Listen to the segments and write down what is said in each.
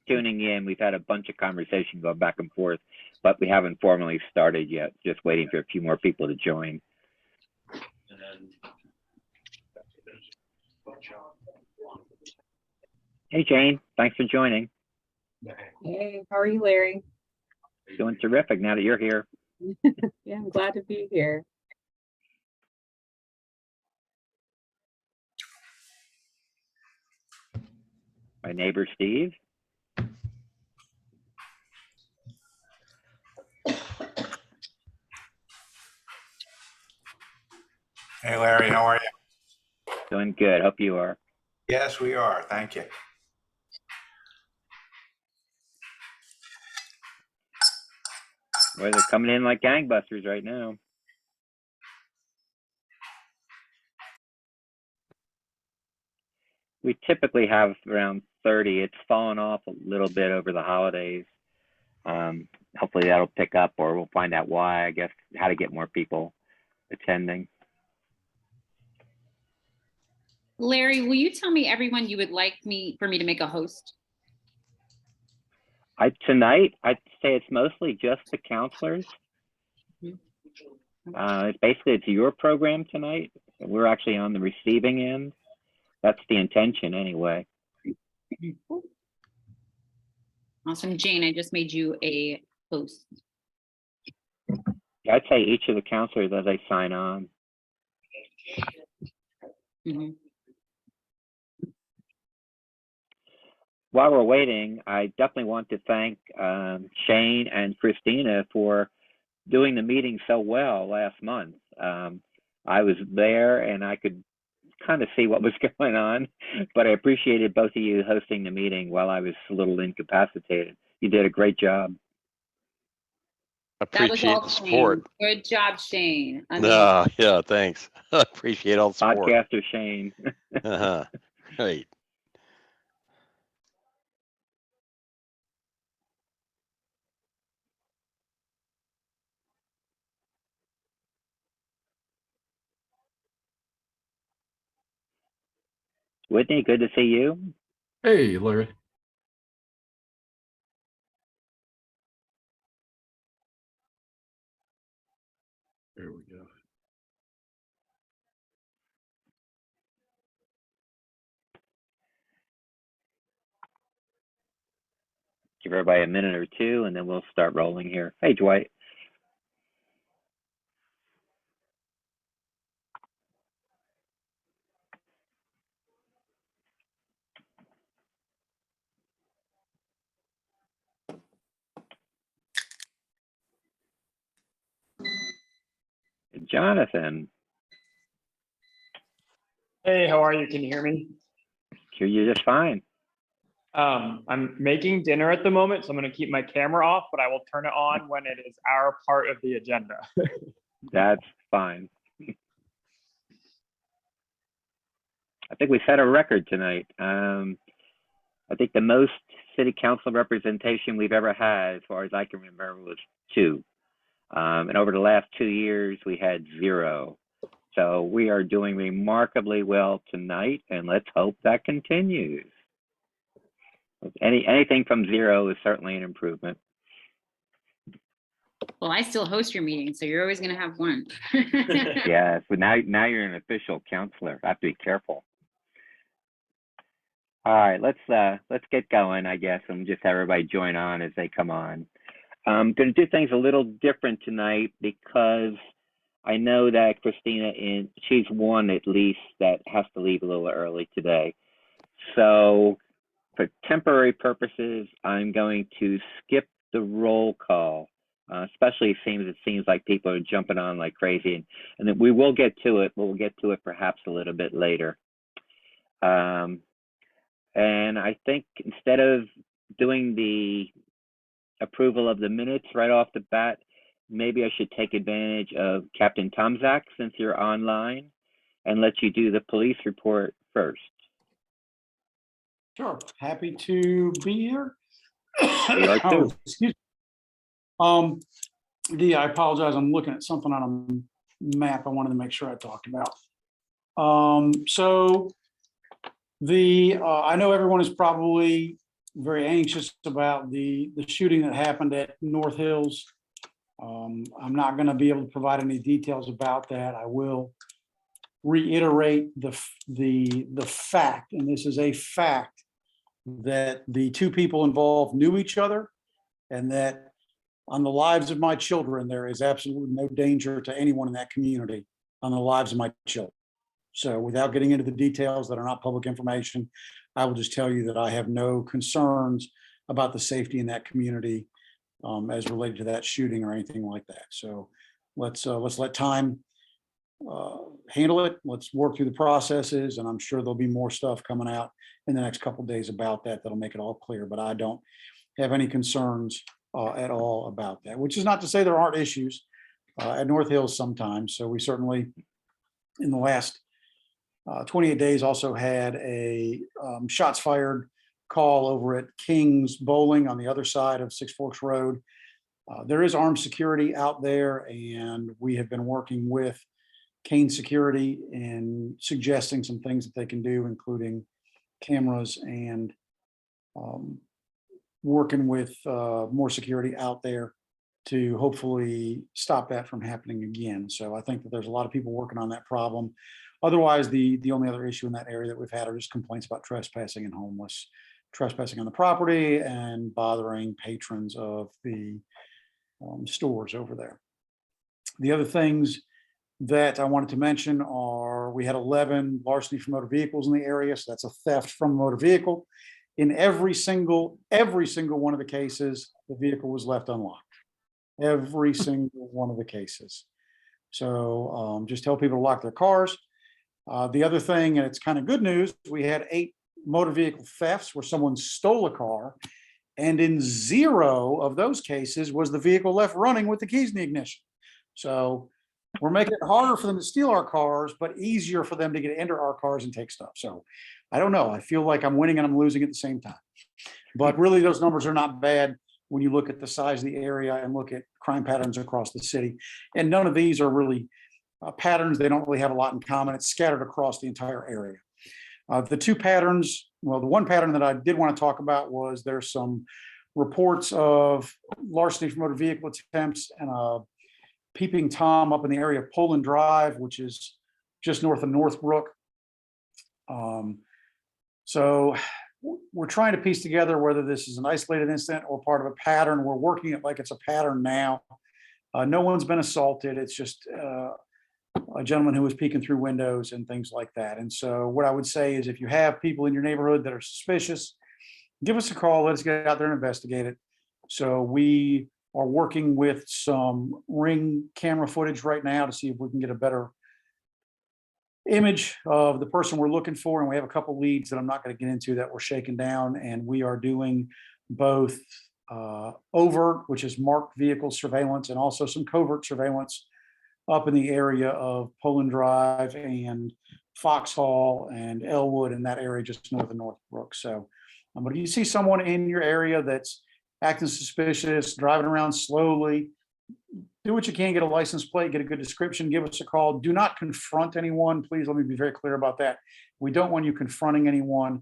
tuning in. We've had a bunch of conversation going back and forth, but we haven't formally started yet. Just waiting for a few more people to join. Hey, Jane. Thanks for joining. Hey, how are you, Larry? Doing terrific now that you're here. Yeah, I'm glad to be here. My neighbor, Steve. Hey, Larry, how are you? Doing good. Hope you are. Yes, we are. Thank you. Well, they're coming in like gangbusters right now. We typically have around 30. It's fallen off a little bit over the holidays. Hopefully that'll pick up, or we'll find out why, I guess, how to get more people attending. Larry, will you tell me everyone you would like for me to make a host? Tonight, I'd say it's mostly just the counselors. It's your program tonight. We're actually on the receiving end. That's the intention anyway. Awesome. Jane, I just made you a host. Yeah, I'd say each of the counselors as they sign on. Mm-hmm. While we're waiting, I definitely want to thank Shane and Christina for doing the meeting so well last month. I was there and I could kind of see what was going on, but I appreciated both of you hosting the meeting while I was a little incapacitated. You did a great job. Appreciate the support. Shane. Good job, Shane. Yeah, thanks. I appreciate all the support. Podcaster Shane. Great. Whitney, good to see you. Hey, Larry. There we go. Give everybody a minute or two, and then we'll start rolling here. Hey, Dwight. Jonathan. Hey, how are you? Can you hear me? Hear you just fine. I'm making dinner at the moment, so I'm going to keep my camera off, but I will turn it on when it is our part of the agenda. That's fine. I think we set a record tonight. I think the most city council representation we've ever had, as far as I can remember, was 2. And over the last 2 years, we had 0. So we are doing remarkably well tonight, and let's hope that continues. Anything from 0 is certainly an improvement. Well, I still host your meeting, so you're always going to have one. Yes, but now you're an official counselor. I have to be careful. All right, let's get going, I guess, and just have everybody join on as they come on. I'm going to do things a little different tonight because I know that Christina, she's one at least that has to leave a little early today. So for temporary purposes, I'm going to skip the roll call, especially it seems like people are jumping on like crazy, and then we will get to it, but we'll get to it perhaps a little bit later. And I think instead of doing the approval of the minutes right off the bat, maybe I should take advantage of Captain Tomzak, since you're online, and let you do the police report first. Sure, happy to be here. We are too. Excuse me. I apologize. I'm looking at something on a map I wanted to make sure I talked about. So I know everyone is probably very anxious about the shooting that happened at North Hills. I'm not going to be able to provide any details about that. I will reiterate the fact, and this is a fact, that the two people involved knew each other, and that on the lives of my children, there is absolutely no danger to anyone in that community on the lives of my children. So without getting into the details that are not public information, I will just tell you that I have no concerns about the safety in that community as related to that shooting or anything like that. So let's let time handle it. Let's work through the processes, and I'm sure there'll be more stuff coming out in the next couple of days about that that'll make it all clear. But I don't have any concerns at all about that, which is not to say there aren't issues at North Hills sometimes. So we certainly, in the last 28 days, also had a shots fired call over at King's Bowling on the other side of Six Forks Road. There is armed security out there, and we have been working with Kane Security and suggesting some things that they can do, including cameras and working with more security out there to hopefully stop that from happening again. So I think that there's a lot of people working on that problem. Otherwise, the only other issue in that area that we've had are just complaints about trespassing and homeless, trespassing on the property and bothering patrons of the stores over there. The other things that I wanted to mention are we had 11 larceny from motor vehicles in the area. So that's a theft from a motor vehicle. In every single one of the cases, the vehicle was left unlocked. Every single one of the cases. So just tell people to lock their cars. The other thing, and it's kind of good news, we had 8 motor vehicle thefts where someone stole a car. And in 0 of those cases was the vehicle left running with the keys in the ignition. So we're making it harder for them to steal our cars, but easier for them to get into our cars and take stuff. So I don't know. I feel like I'm winning and I'm losing at the same time. But really, those numbers are not bad when you look at the size of the area and look at crime patterns across the city. And none of these are really patterns. They don't really have a lot in common. It's scattered across the entire area. The two patterns, well, the one pattern that I did want to talk about was there's some reports of larceny from motor vehicle attempts and a peeping Tom up in the area of Poland Drive, which is just north of Northbrook. So we're trying to piece together whether this is an isolated incident or part of a pattern. We're working it like it's a pattern now. No one's been assaulted. It's just a gentleman who was peeking through windows and things like that. And so what I would say is if you have people in your neighborhood that are suspicious, give us a call. Let's get out there and investigate it. So we are working with some Ring camera footage right now to see if we can get a better image of the person we're looking for. And we have a couple leads that I'm not going to get into that we're shaking down. And we are doing both overt, which is marked vehicle surveillance, and also some covert surveillance up in the area of Poland Drive and Foxhall and Elwood in that area just north of Northbrook. So but if you see someone in your area that's acting suspicious, driving around slowly, do what you can, get a license plate, get a good description, give us a call. Do not confront anyone. Please, let me be very clear about that. We don't want you confronting anyone.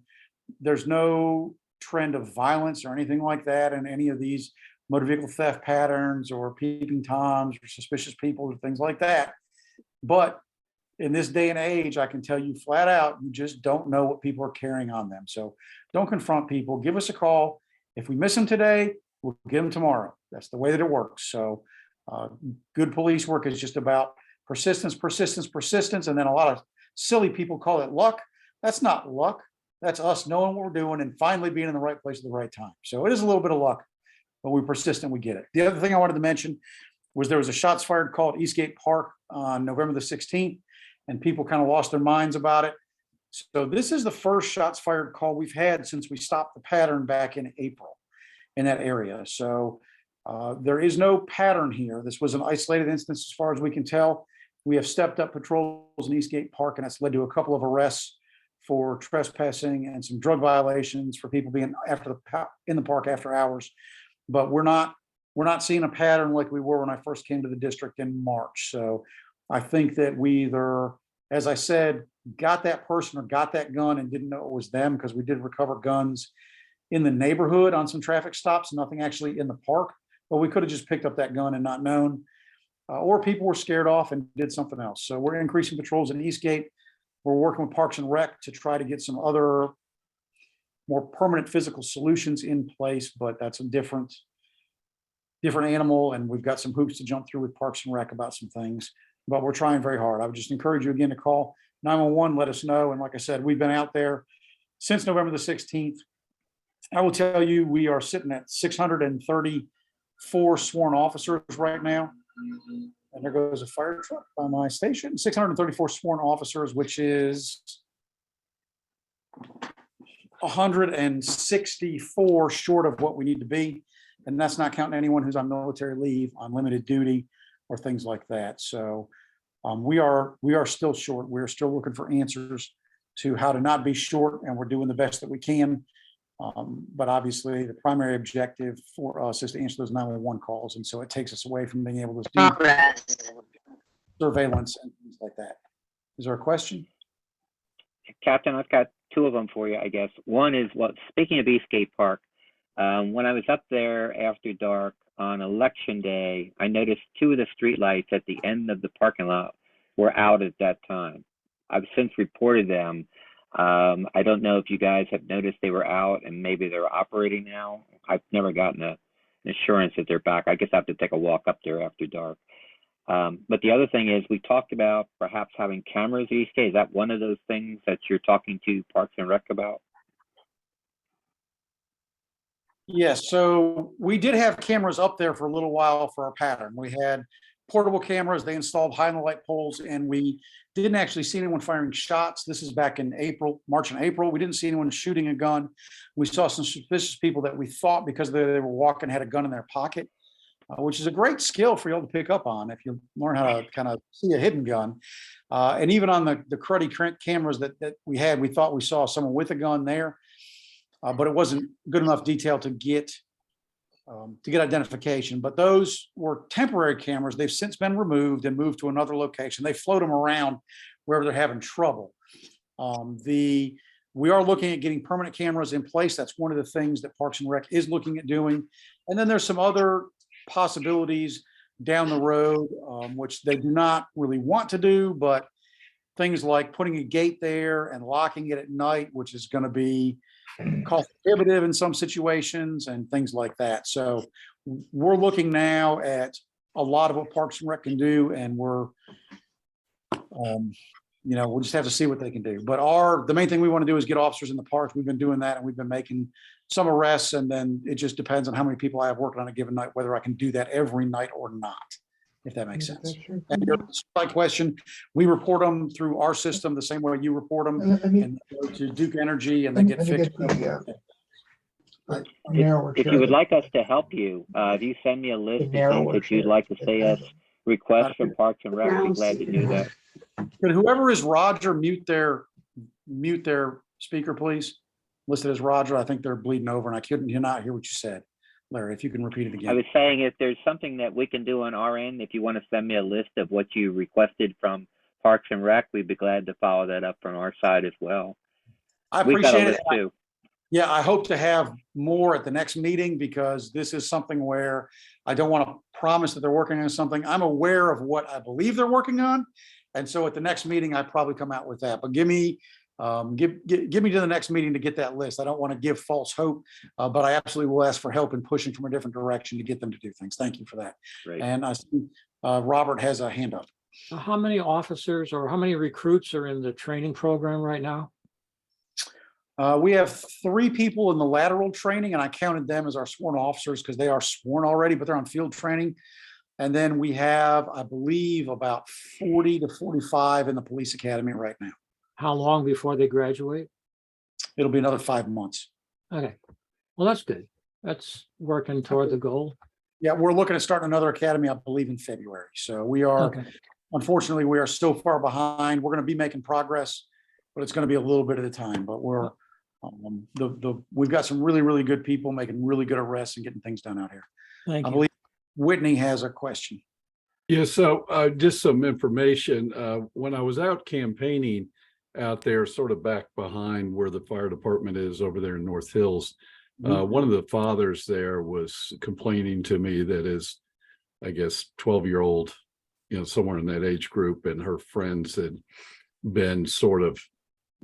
There's no trend of violence or anything like that in any of these motor vehicle theft patterns or peeping Toms or suspicious people or things like that. But in this day and age, I can tell you flat out, you just don't know what people are carrying on them. So don't confront people. Give us a call. If we miss them today, we'll get them tomorrow. That's the way that it works. So good police work is just about persistence, persistence, persistence. And then a lot of silly people call it luck. That's not luck. That's us knowing what we're doing and finally being in the right place at the right time. So it is a little bit of luck, but we're persistent, we get it. The other thing I wanted to mention was there was a shots fired call at Eastgate Park on November the 16th, and people kind of lost their minds about it. So this is the first shots fired call we've had since we stopped the pattern back in April in that area. So there is no pattern here. This was an isolated instance as far as we can tell. We have stepped up patrols in Eastgate Park, and that's led to a couple of arrests for trespassing and some drug violations for people being in the park after hours. But we're not seeing a pattern like we were when I first came to the district in March. So I think that we either, as I said, got that person or got that gun and didn't know it was them, because we did recover guns in the neighborhood on some traffic stops, nothing actually in the park. But we could have just picked up that gun and not known. Or people were scared off and did something else. So we're increasing patrols in Eastgate. We're working with Parks and Rec to try to get some other more permanent physical solutions in place, but that's a different animal. And we've got some hoops to jump through with Parks and Rec about some things, but we're trying very hard. I would just encourage you again to call 911, let us know. And like I said, we've been out there since November the 16th. I will tell you, we are sitting at 634 sworn officers right now. And there goes a fire truck by my station. 634 sworn officers, which is 164 short of what we need to be. And that's not counting anyone who's on military leave, on limited duty, or things like that. So we are still short. We're still looking for answers to how to not be short, and we're doing the best that we can. But obviously, the primary objective for us is to answer those 911 calls, and so it takes us away from being able to do surveillance and things like that. Is there a question? Captain, I've got two of them for you, I guess. One is, well, speaking of Eastgate Park, when I was up there after dark on election day, I noticed two of the streetlights at the end of the parking lot were out at that time. I've since reported them. I don't know if you guys have noticed they were out and maybe they're operating now. I've never gotten an assurance that they're back. I guess I have to take a walk up there after dark. But the other thing is, we talked about perhaps having cameras at Eastgate. Is that one of those things that you're talking to Parks and Rec about? Yes, so we did have cameras up there for a little while for our pattern. We had portable cameras. They installed high in the light poles, and we didn't actually see anyone firing shots. This is back in March and April. We didn't see anyone shooting a gun. We saw some suspicious people that we thought, because they were walking, had a gun in their pocket, which is a great skill for you all to pick up on if you learn how to kind of see a hidden gun. And even on the cruddy cameras that we had, we thought we saw someone with a gun there, but it wasn't good enough detail to get identification. But those were temporary cameras. They've since been removed and moved to another location. They float them around wherever they're having trouble. We are looking at getting permanent cameras in place. That's one of the things that Parks and Rec is looking at doing. And then there's some other possibilities down the road, which they do not really want to do, but things like putting a gate there and locking it at night, which is going to be cost prohibitive in some situations and things like that. So we're looking now at a lot of what Parks and Rec can do, and we'll just have to see what they can do. But the main thing we want to do is get officers in the parks. We've been doing that, and we've been making some arrests, and then it just depends on how many people I have working on a given night, whether I can do that every night or not, if that makes sense. And your side question, we report them through our system the same way you report them, and go to Duke Energy, and they get fixed. If you would like us to help you, if you send me a list of things that you'd like to see us request from Parks and Rec, we'd be glad to do that. Could whoever is Roger mute their speaker, please? Listed as Roger. I think they're bleeding over, and I couldn't not hear what you said. Larry, if you can repeat it again. I was saying, if there's something that we can do on our end, if you want to send me a list of what you requested from Parks and Rec, we'd be glad to follow that up from our side as well. I We've got a appreciate list it. too. Yeah, I hope to have more at the next meeting, because this is something where I don't want to promise that they're working on something. I'm aware of what I believe they're working on. And so at the next meeting, I probably come out with that. But give me to the next meeting to get that list. I don't want to give false hope, but I absolutely will ask for help in pushing from a different direction to get them to do things. Thank you for that. Great. And I see Robert has a hand up. How many officers or how many recruits are in the training program right now? We have 3 people in the lateral training, and I counted them as our sworn officers because they are sworn already, but they're on field training. And then we have, I believe, about 40 to 45 in the police academy right now. How long before they graduate? It'll be another 5 months. Okay, well, that's good. That's working toward the goal. Yeah, we're looking at starting another academy, I believe, in February. So we are, unfortunately, we are so far behind. We're going to be making progress, but it's going to be a little bit at a time. But we're, we've got some really, really good people making really good arrests and getting things done out here. Thank I you. believe Whitney has a question. Yeah, so just some information. When I was out campaigning out there, sort of back behind where the fire department is over there in North Hills, One of the fathers there was complaining to me that his, I guess, 12-year-old, somewhere in that age group, and her friends had been sort of,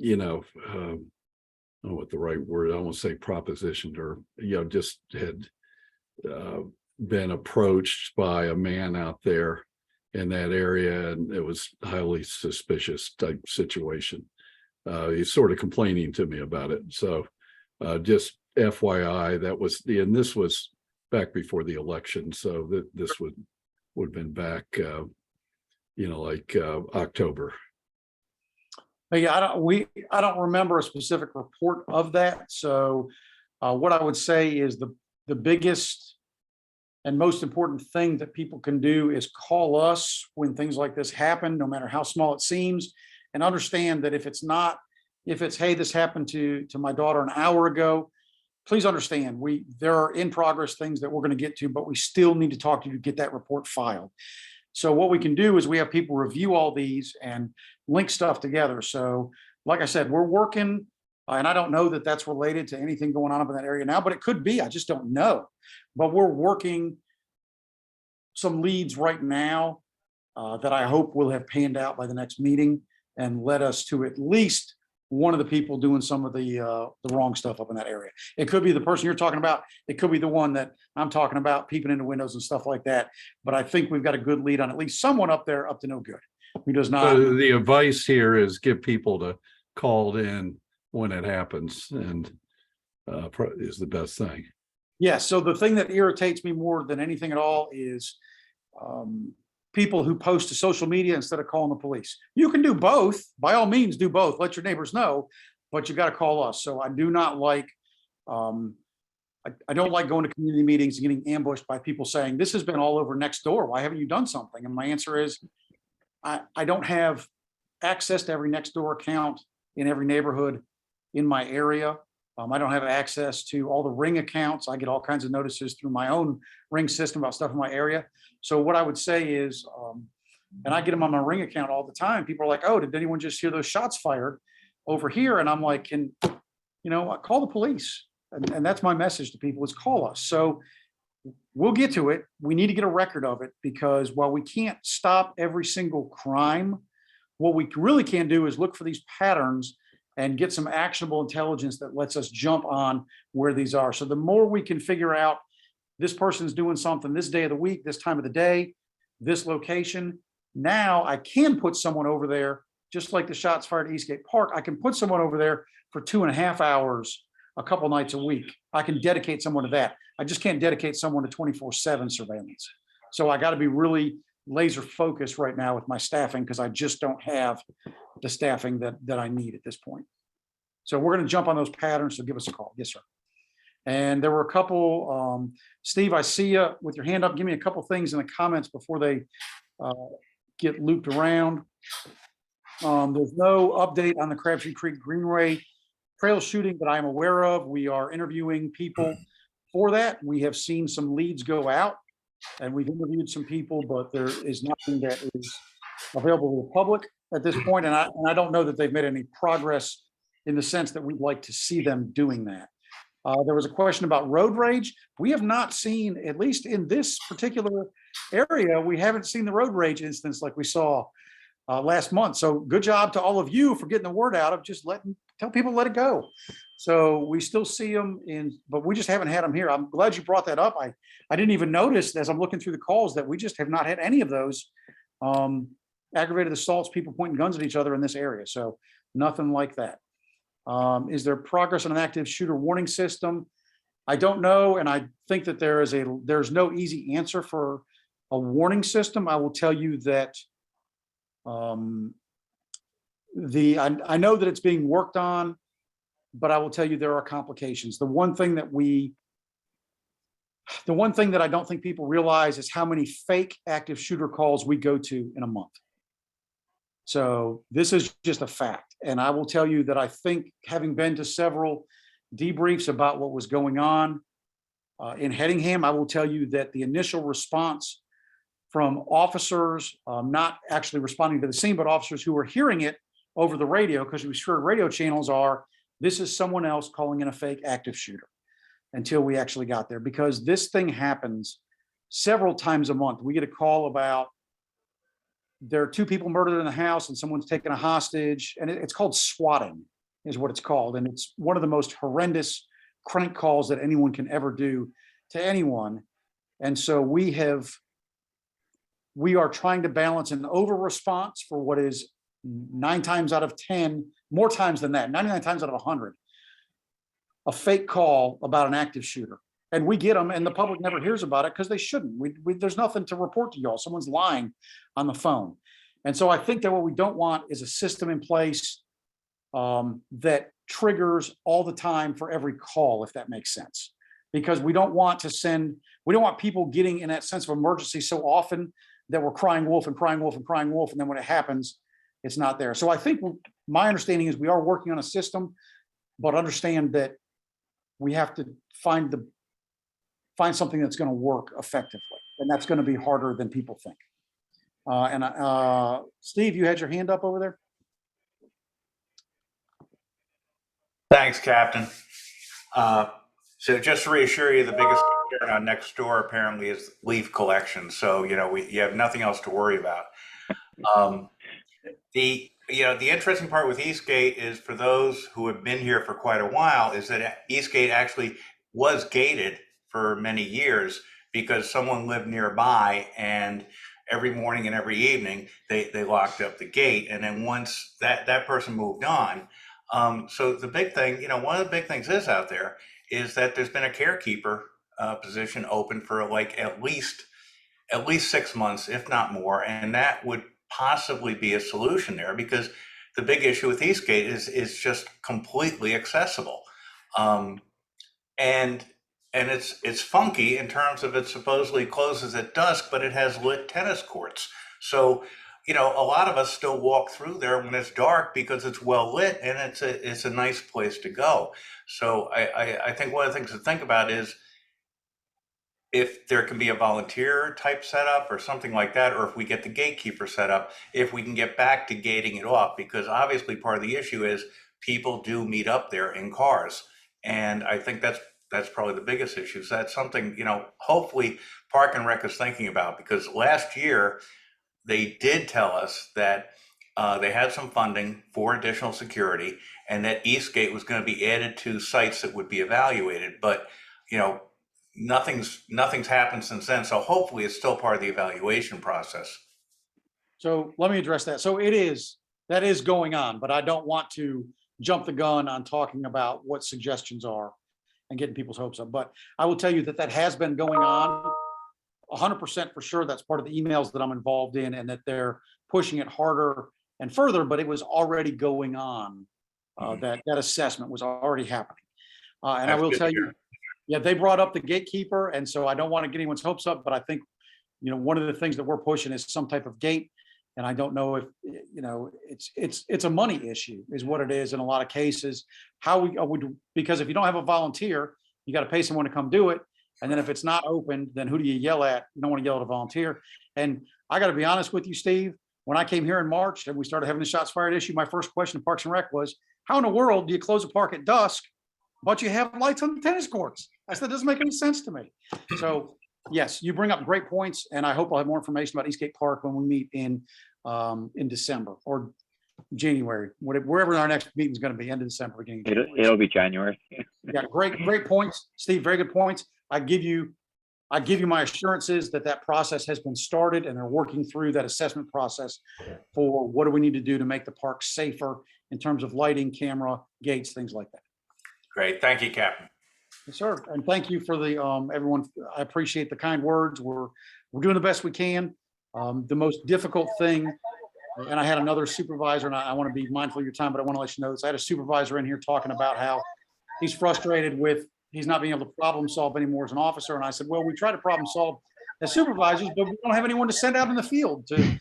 I don't know what the right word, I won't say propositioned, or, just had been approached by a man out there in that area, and it was highly suspicious type situation. He's sort of complaining to me about it. So just FYI, and this was back before the election. So this would have been back, like October. Yeah, I don't remember a specific report of that. So what I would say is the biggest and most important thing that people can do is call us when things like this happen, no matter how small it seems, and understand that if it's, hey, this happened to my daughter an hour ago, please understand there are in progress things that we're going to get to, but we still need to talk to you to get that report filed. So what we can do is we have people review all these and link stuff together. So like I said, we're working, and I don't know that that's related to anything going on up in that area now, but it could be. I just don't know. But we're working some leads right now that I hope will have panned out by the next meeting and led us to at least one of the people doing some of the wrong stuff up in that area. It could be the person you're talking about. It could be the one that I'm talking about, peeping into windows and stuff like that. But I think we've got a good lead on at least someone up there up to no good who does not. The advice here is get people to call in when it happens, and is the best thing. Yeah. So the thing that irritates me more than anything at all is people who post to social media instead of calling the police. You can do both. By all means, do both. Let your neighbors know, but you got to call us. So I do not like, I don't like going to community meetings and getting ambushed by people saying, this has been all over next door. Why haven't you done something? And my answer is, I don't have access to every next door account in every neighborhood in my area. I don't have access to all the Ring accounts. I get all kinds of notices through my own Ring system about stuff in my area. So what I would say is, and I get them on my Ring account all the time. People are like, oh, did anyone just hear those shots fired over here? And I'm like, call the police. And that's my message to people is call us. So we'll get to it. We need to get a record of it, because while we can't stop every single crime, what we really can do is look for these patterns and get some actionable intelligence that lets us jump on where these are. So the more we can figure out this person's doing something this day of the week, this time of the day, this location, now I can put someone over there, just like the shots fired at Eastgate Park. I can put someone over there for 2.5 hours, a couple nights a week. I can dedicate someone to that. I just can't dedicate someone to 24/7 surveillance. So I got to be really laser focused right now with my staffing, because I just don't have the staffing that I need at this point. So we're going to jump on those patterns. So give us a call. Yes, sir. And there were a couple, Steve, I see you with your hand up. Give me a couple things in the comments before they get looped around. There's no update on the Crabtree Creek Greenway trail shooting that I'm aware of. We are interviewing people for that. We have seen some leads go out, and we've interviewed some people, but there is nothing that is available to the public at this point. And I don't know that they've made any progress in the sense that we'd like to see them doing that. There was a question about road rage. We have not seen, at least in this particular area, we haven't seen the road rage instance like we saw last month. So good job to all of you for getting the word out of just tell people to let it go. So we still see them but we just haven't had them here. I'm glad you brought that up. I didn't even notice as I'm looking through the calls that we just have not had any of those aggravated assaults, people pointing guns at each other in this area. So nothing like that. Is there progress on an active shooter warning system? I don't know. And I think that there's no easy answer for a warning system. I will tell you that I know that it's being worked on, but I will tell you there are complications. The one thing that I don't think people realize is how many fake active shooter calls we go to in a month. So this is just a fact. And I will tell you that I think, having been to several debriefs about what was going on in Hedingham, I will tell you that the initial response from officers, not actually responding to the scene, but officers who were hearing it over the radio, because we sure radio channels are, this is someone else calling in a fake active shooter. until we actually got there, because this thing happens several times a month. We get a call about there are 2 people murdered in the house and someone's taken a hostage, and it's called swatting is what it's called. And it's one of the most horrendous crank calls that anyone can ever do to anyone. And so we are trying to balance an over response for what is 9 times out of 10, more times than that, 99 times out of 100, a fake call about an active shooter. And we get them, and the public never hears about it because they shouldn't. There's nothing to report to y'all. Someone's lying on the phone. And so I think that what we don't want is a system in place that triggers all the time for every call, if that makes sense. Because we don't want people getting in that sense of emergency so often that we're crying wolf and crying wolf and crying wolf. And then when it happens, it's not there. So I think my understanding is we are working on a system, but understand that we have to find something that's going to work effectively. And that's going to be harder than people think. Steve, you had your hand up over there. Thanks, Captain. So just to reassure you, the biggest concern on next door apparently is leaf collection. So, you have nothing else to worry about. The interesting part with Eastgate is, for those who have been here for quite a while, is that Eastgate actually was gated for many years because someone lived nearby, and every morning and every evening they locked up the gate. And then once that person moved on, so the big thing, one of the big things is out there is that there's been a carekeeper position open for like at least 6 months, if not more, and that would possibly be a solution there, because the big issue with Eastgate is just completely accessible, and it's funky in terms of it supposedly closes at dusk, but it has lit tennis courts. So a lot of us still walk through there when it's dark because it's well lit, and it's a nice place to go. So I think one of the things to think about is if there can be a volunteer type setup or something like that, or if we get the gatekeeper set up, if we can get back to gating it off, because obviously part of the issue is people do meet up there in cars. And I think that's probably the biggest issue. So that's something, hopefully Park and Rec is thinking about, because last year they did tell us that they had some funding for additional security, and that Eastgate was going to be added to sites that would be evaluated. But, nothing's happened since then. So hopefully it's still part of the evaluation process. So let me address that. So that is going on, but I don't want to jump the gun on talking about what suggestions are and getting people's hopes up. But I will tell you that has been going on 100% for sure. That's part of the emails that I'm involved in, and that they're pushing it harder and further, but it was already going on. That assessment was already happening. And I will tell you, yeah, they brought up the gatekeeper. And so I don't want to get anyone's hopes up, but I think, one of the things that we're pushing is some type of gate. And I don't know if, it's a money issue is what it is in a lot of cases. How we would, because if you don't have a volunteer, you got to pay someone to come do it. And then if it's not open, then who do you yell at? You don't want to yell at a volunteer. And I got to be honest with you, Steve, when I came here in March and we started having the shots fired issue, my first question to Parks and Rec was, how in the world do you close a park at dusk, but you have lights on the tennis courts? I said, that doesn't make any sense to me. So yes, you bring up great points, and I hope I'll have more information about Eastgate Park when we meet in December or January, wherever our next meeting is going to be, end of December, beginning of January. It'll be January. Yeah, great points, Steve. Very good points. I give you my assurances that process has been started, and they're working through that assessment process for what do we need to do to make the park safer in terms of lighting, camera, gates, things like that. Great. Thank you, Captain. Yes, sir. And thank you for the everyone. I appreciate the kind words. We're doing the best we can. The most difficult thing, and I had another supervisor, and I want to be mindful of your time, but I want to let you know this. I had a supervisor in here talking about how he's frustrated with he's not being able to problem solve anymore as an officer. And I said, well, we try to problem solve as supervisors, but we don't have anyone to send out in the field to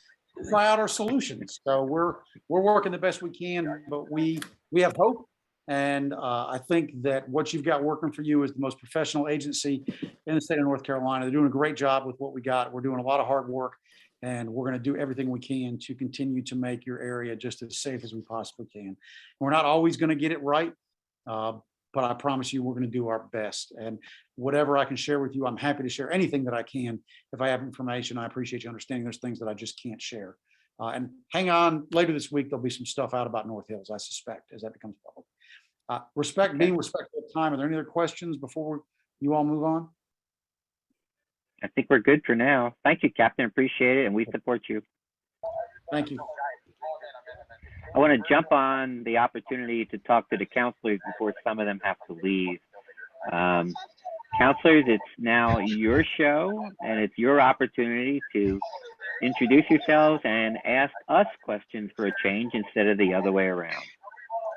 try out our solutions. So we're working the best we can, but we have hope. And I think that what you've got working for you is the most professional agency in the state of North Carolina. They're doing a great job with what we got. We're doing a lot of hard work, and we're going to do everything we can to continue to make your area just as safe as we possibly can. We're not always going to get it right, but I promise you, we're going to do our best. And whatever I can share with you, I'm happy to share anything that I can. If I have information, I appreciate you understanding there's things that I just can't share. And hang on, later this week, there'll be some stuff out about North Hills, I suspect, as that becomes public. Being respectful of time, are there any other questions before you all move on? I think we're good for now. Thank you, Captain. Appreciate it, and we support you. Thank you. I want to jump on the opportunity to talk to the counselors before some of them have to leave. Counselors, it's now your show, and it's your opportunity to introduce yourselves and ask us questions for a change instead of the other way around.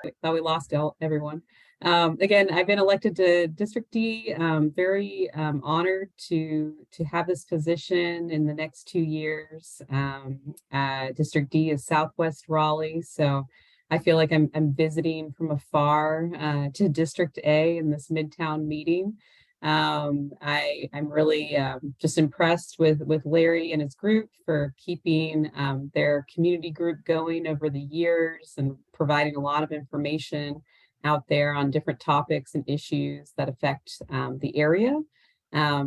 I thought we lost everyone. Again, I've been elected to District D. Very honored to have this position in the next 2 years. District D is Southwest Raleigh, so I feel like I'm visiting from afar to District A in this Midtown meeting. I'm really just impressed with Larry and his group for keeping their community group going over the years and providing a lot of information out there on different topics and issues that affect the area.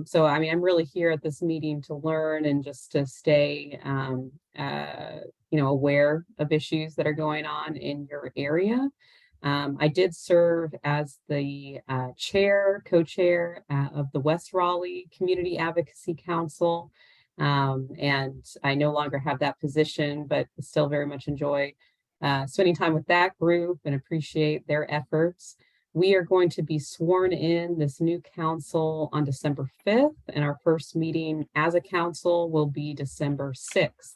So, I mean, I'm really here at this meeting to learn and just to stay, aware of issues that are going on in your area. I did serve as the co-chair of the West Raleigh Community Advocacy Council. And I no longer have that position, but still very much enjoy spending time with that group and appreciate their efforts. We are going to be sworn in this new council on December 5th, and our first meeting as a council will be December 6th.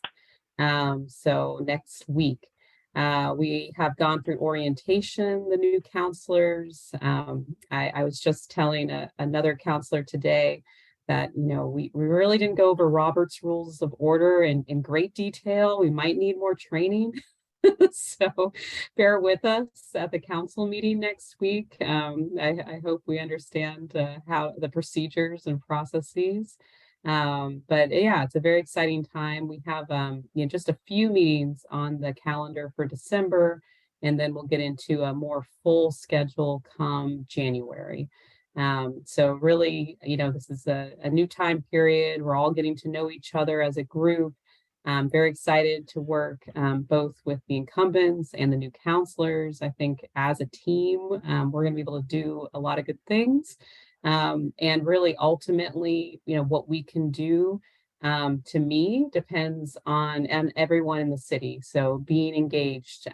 So next week. We have gone through orientation, the new counselors. I was just telling another counselor today that, we really didn't go over Robert's Rules of Order in great detail. We might need more training. So bear with us at the council meeting next week. I hope we understand how the procedures and processes. But yeah, it's a very exciting time. We have just a few meetings on the calendar for December, and then we'll get into a more full schedule come January. So really, this is a new time period. We're all getting to know each other as a group. I'm very excited to work both with the incumbents and the new counselors. I think as a team, we're going to be able to do a lot of good things. And really, ultimately, what we can do to me depends on everyone in the city. So being engaged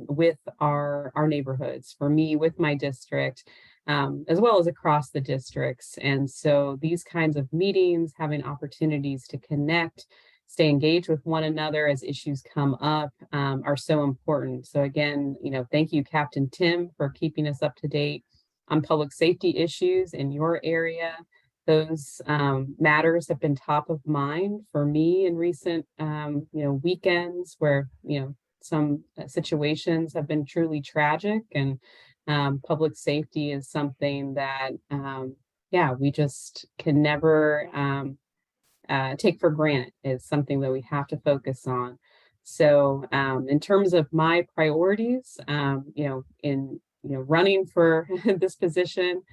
with our neighborhoods, for me, with my district, as well as across the districts. And so these kinds of meetings, having opportunities to connect, stay engaged with one another as issues come up are so important. So again, thank you, Captain Tim, for keeping us up to date on public safety issues in your area. Those matters have been top of mind for me in recent, weekends where, some situations have been truly tragic, and public safety is something that, we just can never take for granted. Is something that we have to focus on. So in terms of my priorities, running for this position,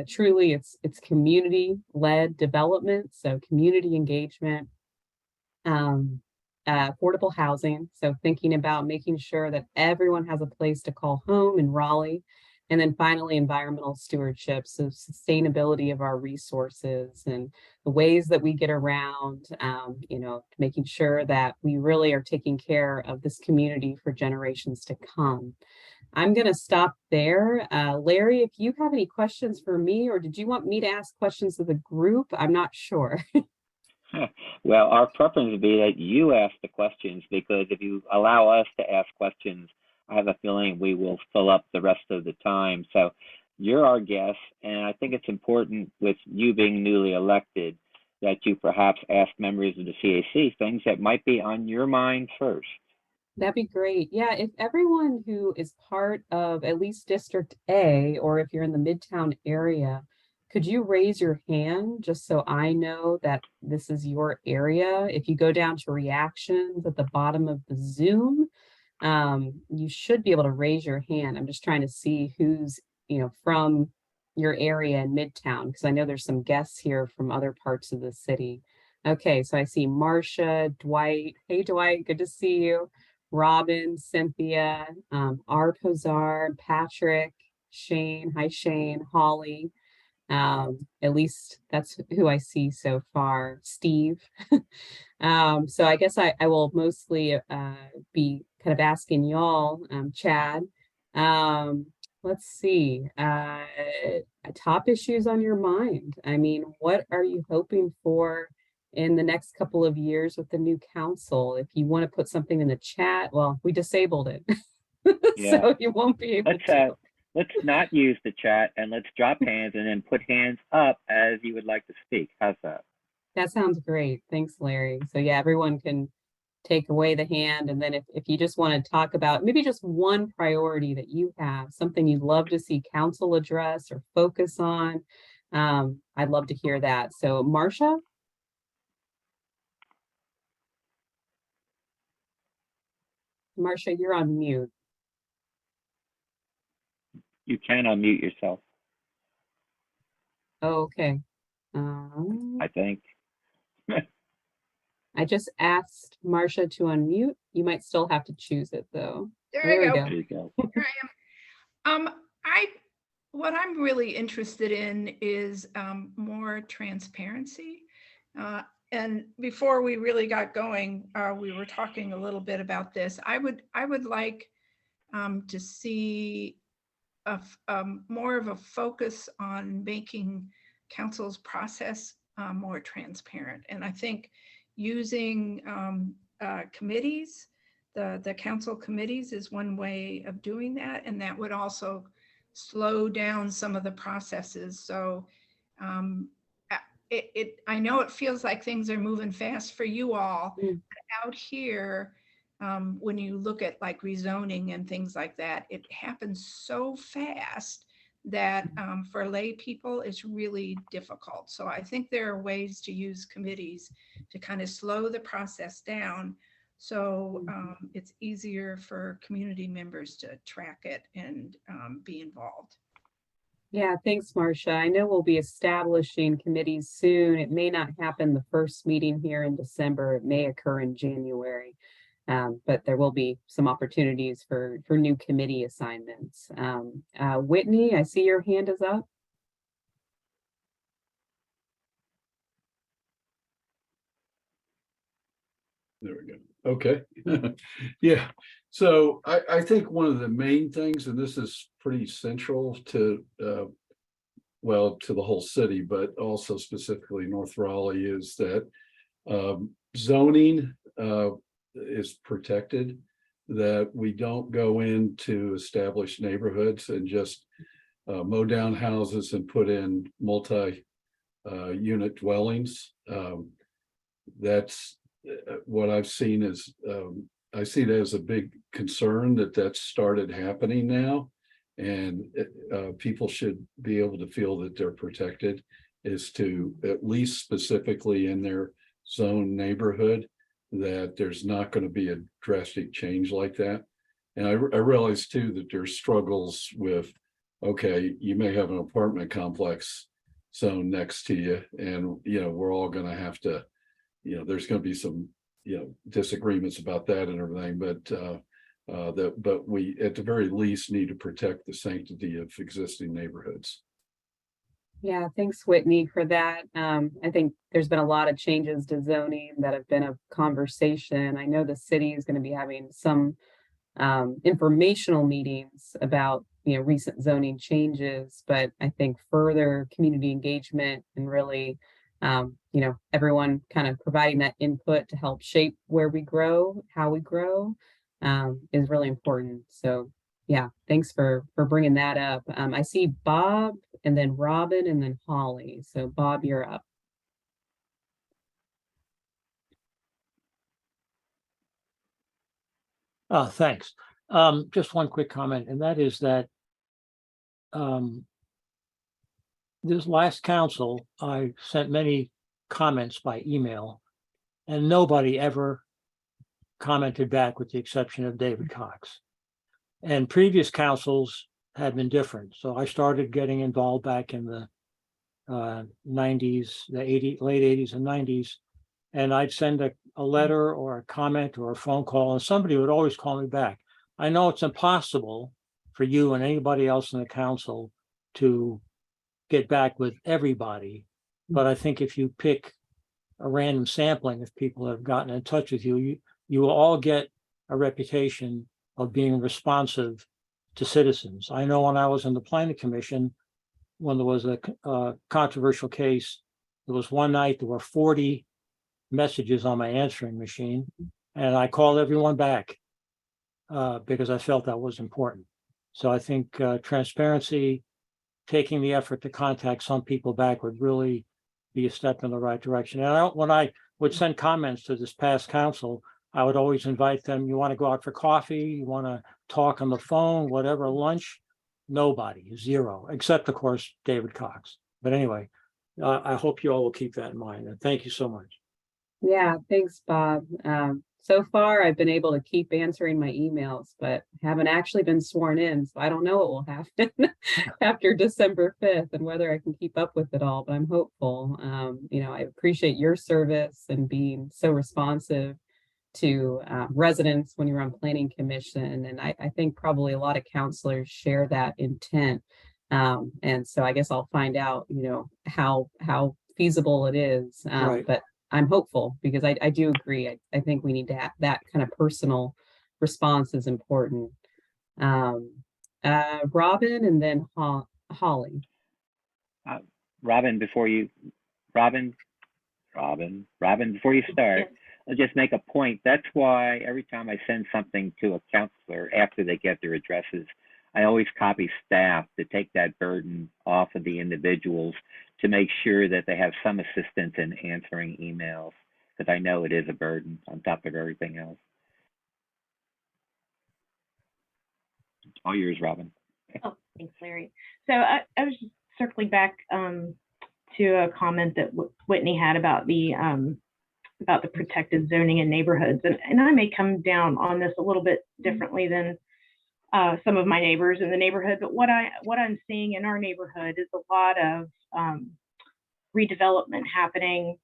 truly it's community-led development, so community engagement, affordable housing, so thinking about making sure that everyone has a place to call home in Raleigh, and then finally environmental stewardship, so sustainability of our resources and the ways that we get around, making sure that we really are taking care of this community for generations to come. I'm going to stop there. Larry, if you have any questions for me, or did you want me to ask questions of the group? I'm not sure. Well, our preference would be that you ask the questions, because if you allow us to ask questions, I have a feeling we will fill up the rest of the time. So you're our guest, and I think it's important, with you being newly elected, that you perhaps ask members of the CAC things that might be on your mind first. That'd be great. Yeah, if everyone who is part of at least District A, or if you're in the Midtown area, could you raise your hand just so I know that this is your area? If you go down to reactions at the bottom of the Zoom, you should be able to raise your hand. I'm just trying to see who's from your area in Midtown, because I know there's some guests here from other parts of the city. Okay, so I see Marcia, Dwight. Hey, Dwight, good to see you. Robin, Cynthia, Pozar, Patrick, Shane. Hi, Shane, Holly. At least that's who I see so far. Steve. So I guess I will mostly be kind of asking y'all, Chad. Let's see. Top issues on your mind. I mean, what are you hoping for in the next couple of years with the new council? If you want to put something in the chat, well, we disabled it. Yeah. So you won't be able to. Let's not use the chat and let's drop hands and then put hands up as you would like to speak. How's that? That sounds great. Thanks, Larry. So yeah, everyone can take away the hand. And then if you just want to talk about maybe just one priority that you have, something you'd love to see council address or focus on, I'd love to hear that. So Marcia? Marcia, you're on mute. You can unmute yourself, Oh, okay. I think. I just asked Marcia to unmute. You might still have to choose it though. There we I go. There you go. Here I am. What I'm really interested in is more transparency. And before we really got going, we were talking a little bit about this. I would like to see more of a focus on making council's process more transparent. And I think using committees, the council committees is one way of doing that. And that would also slow down some of the processes. So I know it feels like things are moving fast for you all. Out here, when you look at like rezoning and things like that, it happens so fast that for lay people, it's really difficult. So I think there are ways to use committees to kind of slow the process down. So it's easier for community members to track it and be involved. Yeah, thanks, Marcia. I know we'll be establishing committees soon. It may not happen the first meeting here in December. It may occur in January. But there will be some opportunities for new committee assignments. Whitney, I see your hand is up. There we go. Okay. Yeah. So I think one of the main things, and this is pretty central to, well, to the whole city, but also specifically North Raleigh, is that zoning is protected, that we don't go into established neighborhoods and just mow down houses and put in multi-unit dwellings. That's what I've seen is, I see it as a big concern that started happening now, and people should be able to feel that they're protected, is to at least specifically in their zone neighborhood, that there's not going to be a drastic change like that. And I realize too that there's struggles with, okay, you may have an apartment complex zone next to you, and we're all going to have to, there's going to be some disagreements about that and everything, but we at the very least need to protect the sanctity of existing neighborhoods. Yeah, thanks, Whitney, for that. I think there's been a lot of changes to zoning that have been a conversation. I know the city is going to be having some informational meetings about recent zoning changes, but I think further community engagement and really everyone kind of providing that input to help shape where we grow, how we grow, is really important. So yeah, thanks for bringing that up. I see Bob and then Robin and then Holly. So Bob, you're up. Thanks. Just one quick comment, and that is that this last council, I sent many comments by email, and nobody ever commented back with the exception of David Cox. And previous councils had been different. So I started getting involved back in the 90s, the late 80s and 90s. And I'd send a letter or a comment or a phone call, and somebody would always call me back. I know it's impossible for you and anybody else in the council to get back with everybody. But I think if you pick a random sampling of people that have gotten in touch with you, you will all get a reputation of being responsive to citizens. I know when I was in the planning commission, when there was a controversial case, there was one night there were 40 messages on my answering machine, and I called everyone back because I felt that was important. So I think transparency, taking the effort to contact some people back would really be a step in the right direction. And when I would send comments to this past council, I would always invite them, you want to go out for coffee, you want to talk on the phone, whatever, lunch. Nobody, zero, except of course, David Cox. But anyway, I hope you all will keep that in mind, and thank you so much. Yeah, thanks, Bob. So far, I've been able to keep answering my emails, but haven't actually been sworn in. So I don't know what will happen after December 5th and whether I can keep up with it all, but I'm hopeful. I appreciate your service and being so responsive to residents when you're on planning commission. And I think probably a lot of councilors share that intent. And so I guess I'll find out, how feasible it is. Right. But I'm hopeful because I do agree. I think we need to have that kind of personal response is important. Robin and then Holly. Robin, before you start, I'll just make a point. That's why every time I send something to a counselor after they get their addresses, I always copy staff to take that burden off of the individuals to make sure that they have some assistance in answering emails, because I know it is a burden on top of everything else. All yours, Robin. Oh, thanks, Larry. So I was just circling back to a comment that Whitney had about the protected zoning in neighborhoods, and I may come down on this a little bit differently than some of my neighbors in the neighborhood. But what I'm seeing in our neighborhood is a lot of redevelopment happening,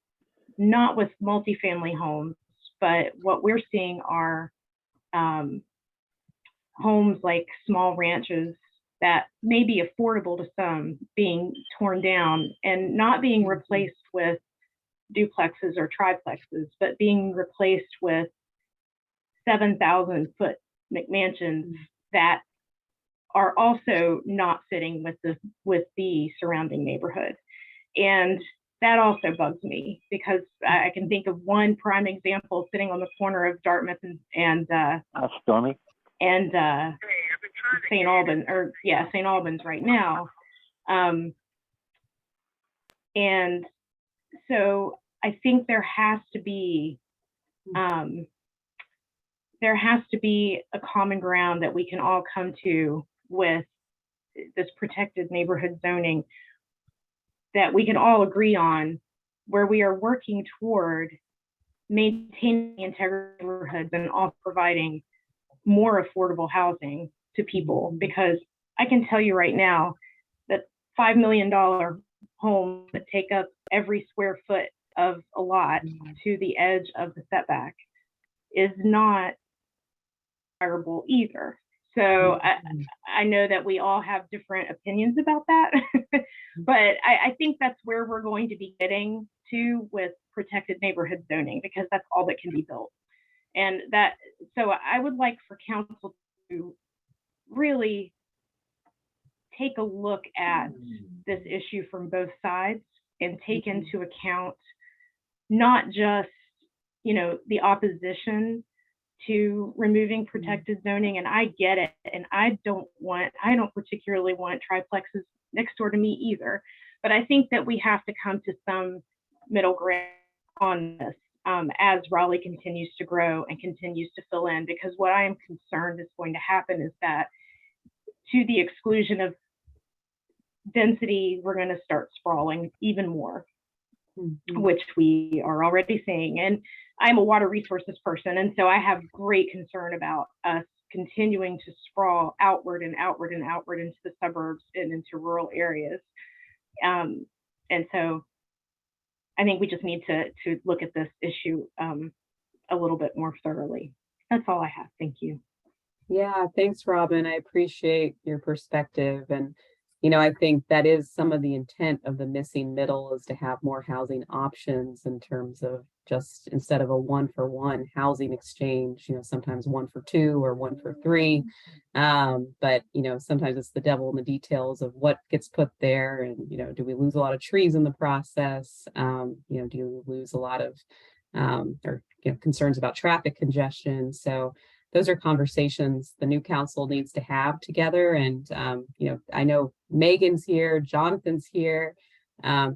not with multifamily homes, but what we're seeing are homes like small ranches that may be affordable to some being torn down and not being replaced with duplexes or triplexes, but being replaced with 7,000-foot McMansions that are also not fitting with the surrounding neighborhood. And that also bugs me because I can think of one prime example sitting on the corner of Dartmouth and Stormy and St. Albans, St. Albans right now. And so I think there has to be a common ground that we can all come to with this protected neighborhood zoning that we can all agree on, where we are working toward maintaining the integrity of neighborhoods and also providing more affordable housing to people. Because I can tell you right now that $5 million homes that take up every square foot of a lot to the edge of the setback is not desirable either. So I know that we all have different opinions about that, but I think that's where we're going to be getting to with protected neighborhood zoning, because that's all that can be built. And so I would like for council to really take a look at this issue from both sides and take into account not just, the opposition to removing protected zoning. And I get it. And I don't particularly want triplexes next door to me either. But I think that we have to come to some middle ground on this as Raleigh continues to grow and continues to fill in, because what I am concerned is going to happen is that to the exclusion of density, we're going to start sprawling even more, which we are already seeing. And I'm a water resources person, and so I have great concern about us continuing to sprawl outward and outward and outward into the suburbs and into rural areas. And so I think we just need to look at this issue a little bit more thoroughly. That's all I have. Thank you. Yeah, thanks, Robin. I appreciate your perspective. And, you know, I think that is some of the intent of the missing middle, is to have more housing options in terms of just, instead of a 1-for-1 housing exchange, you know, sometimes 1-for-2 or 1-for-3. But, you know, sometimes it's the devil in the details of what gets put there. And, you know, do we lose a lot of trees in the process? You know, do you lose a lot of or, you know, concerns about traffic congestion? So those are conversations the new council needs to have together. And, you know, I know Megan's here, Jonathan's here,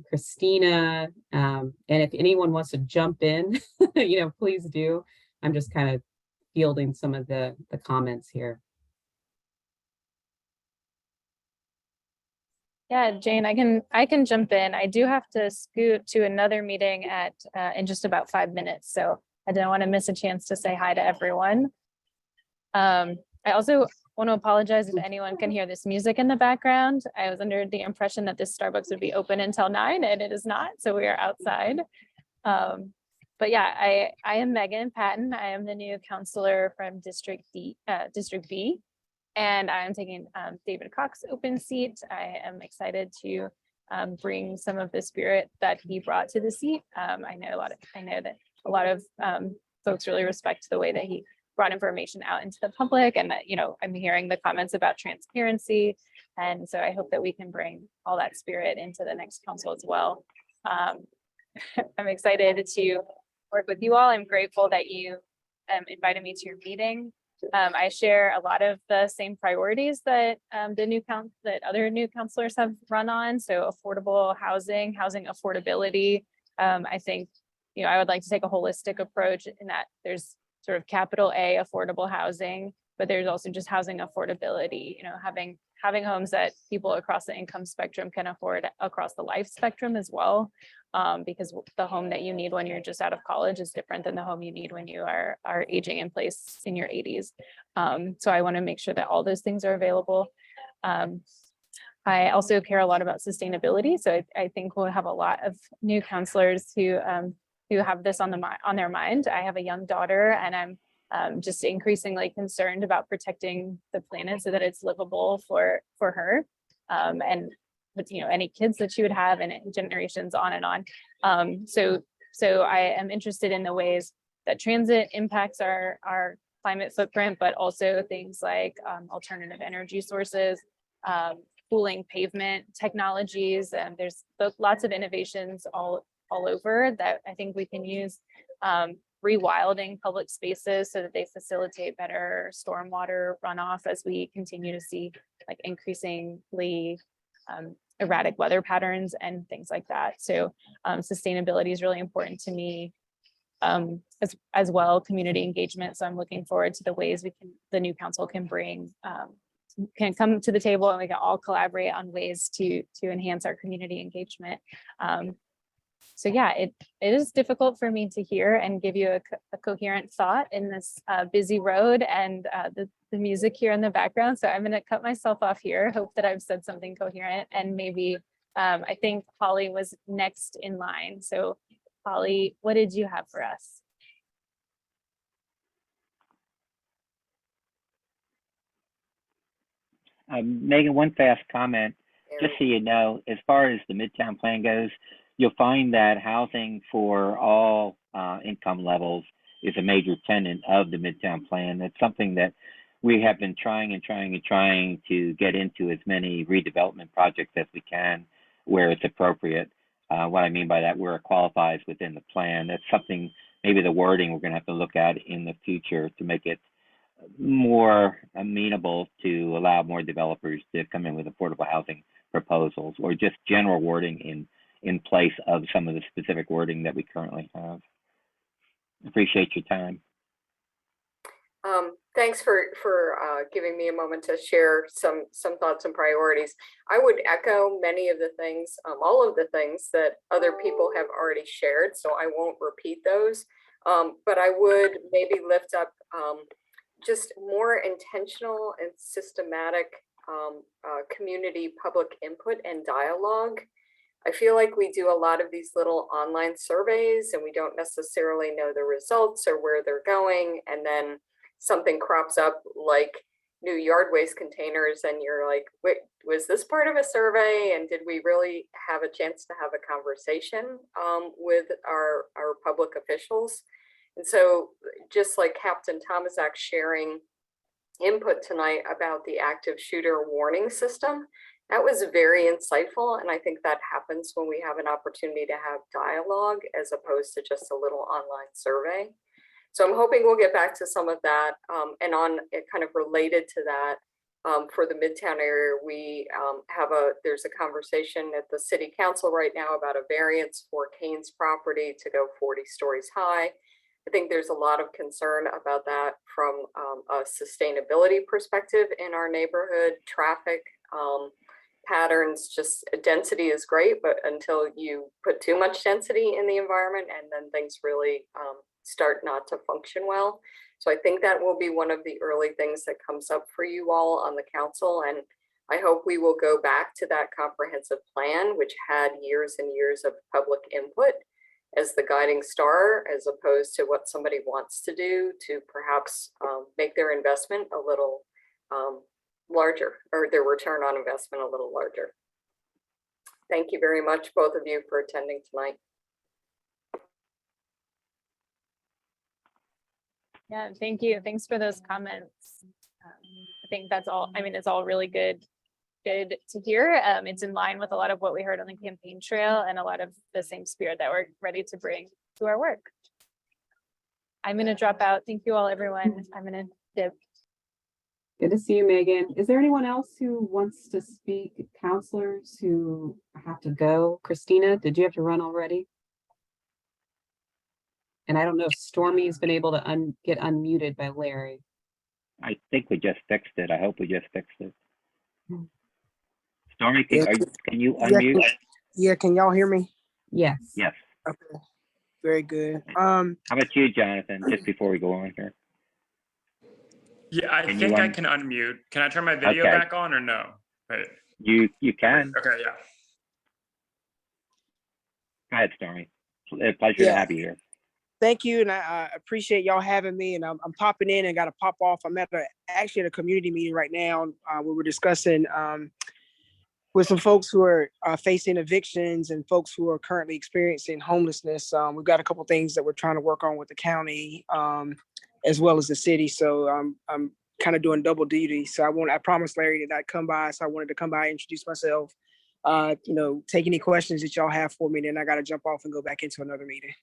Christina, and if anyone wants to jump in, you know, please do. I'm just kind of fielding some of the comments here. Yeah, Jane, I can jump in. I do have to scoot to another meeting at in just about 5 minutes, so I don't want to miss a chance to say hi to everyone. I also want to apologize if anyone can hear this music in the background. I was under the impression that this Starbucks would be open until 9, and it is not, so we are outside. But yeah, I am Megan Patton. I am the new counselor from District B, and I am taking David Cox's open seat. I am excited to bring some of the spirit that he brought to the seat. I know that a lot of folks really respect the way that he brought information out into the public, and that, you know, I'm hearing the comments about transparency. And so I hope that we can bring all that spirit into the next council as well. I'm excited to work with you all. I'm grateful that you invited me to your meeting. I share a lot of the same priorities that other new counselors have run on. So affordable housing affordability. I think, you know, I would like to take a holistic approach in that there's sort of capital A affordable housing, but there's also just housing affordability, you know, having homes that people across the income spectrum can afford across the life spectrum as well. Because the home that you need when you're just out of college is different than the home you need when you are aging in place in your 80s. So I want to make sure that all those things are available. I also care a lot about sustainability. So I think we'll have a lot of new counselors who have this on their mind. I have a young daughter, and I'm just increasingly concerned about protecting the planet so that it's livable for her. And with, you know, any kids that she would have, and generations on and on. So I am interested in the ways that transit impacts our climate footprint, but also things like alternative energy sources, cooling pavement technologies. And there's lots of innovations all over that I think we can use. Rewilding public spaces so that they facilitate better stormwater runoff as we continue to see like increasingly erratic weather patterns and things like that. So sustainability is really important to me, as well, community engagement. So I'm looking forward to the ways the new council can come to the table, and we can all collaborate on ways to enhance our community engagement. So yeah, it is difficult for me to hear and give you a coherent thought in this busy road and the music here in the background. So I'm going to cut myself off here. Hope that I've said something coherent, and maybe I think Holly was next in line. So Holly, what did you have for us? Megan, one fast comment, just so you know, as far as the Midtown plan goes, you'll find that housing for all income levels is a major tenet of the Midtown plan. It's something that we have been trying to get into as many redevelopment projects as we can where it's appropriate. What I mean by that, where it qualifies within the plan. That's something, maybe the wording we're going to have to look at in the future to make it more amenable to allow more developers to come in with affordable housing proposals, or just general wording in place of some of the specific wording that we currently have. Appreciate your time. Thanks for giving me a moment to share some thoughts and priorities. I would echo many of the things, all of the things that other people have already shared, so I won't repeat those. But I would maybe lift up just more intentional and systematic community public input and dialogue. I feel like we do a lot of these little online surveys and we don't necessarily know the results or where they're going. And then something crops up like new yard waste containers and you're like, wait, was this part of a survey? And did we really have a chance to have a conversation with our public officials? And so just like Captain Tomaszak sharing input tonight about the active shooter warning system, that was very insightful. And I think that happens when we have an opportunity to have dialogue as opposed to just a little online survey. So I'm hoping we'll get back to some of that. And on it kind of related to that, for the Midtown area, we there's a conversation at the city council right now about a variance for Kane's property to go 40 stories high. I think there's a lot of concern about that from a sustainability perspective in our neighborhood, traffic patterns. Just density is great, but until you put too much density in the environment and then things really start not to function well. So I think that will be one of the early things that comes up for you all on the council. And I hope we will go back to that comprehensive plan, which had years and years of public input as the guiding star, as opposed to what somebody wants to do to perhaps make their investment a little larger, or their return on investment a little larger. Thank you very much, both of you, for attending tonight. Yeah, thank you. Thanks for those comments. I think that's all. I mean, it's all really good to hear. It's in line with a lot of what we heard on the campaign trail and a lot of the same spirit that we're ready to bring to our work. I'm going to drop out. Thank you all, everyone. I'm going to dip. Good to see you, Megan. Is there anyone else who wants to speak? Counselors who have to go? Christina, did you have to run already? And I don't know if Stormy's been able to get unmuted by Larry. I think we just fixed it. I hope we just fixed it. Stormy, can you unmute? Yeah, can y'all hear me? Yes. Yes. Okay. Very good. How about you, Jonathan, just before we go on here? Yeah, I think I can unmute. Can I turn my video back on or no? Wait. You can. Okay, yeah. Go ahead, Stormy. Pleasure to have you here. Thank you, and I appreciate y'all having me. And I'm popping in and got to pop off. I'm actually at a community meeting right now where we're discussing with some folks who are facing evictions and folks who are currently experiencing homelessness. We've got a couple things that we're trying to work on with the county as well as the city. So I'm kind of doing double duty. So I promised Larry that I'd come by. So I wanted to come by, introduce myself, take any questions that y'all have for me. Then I got to jump off and go back into another meeting.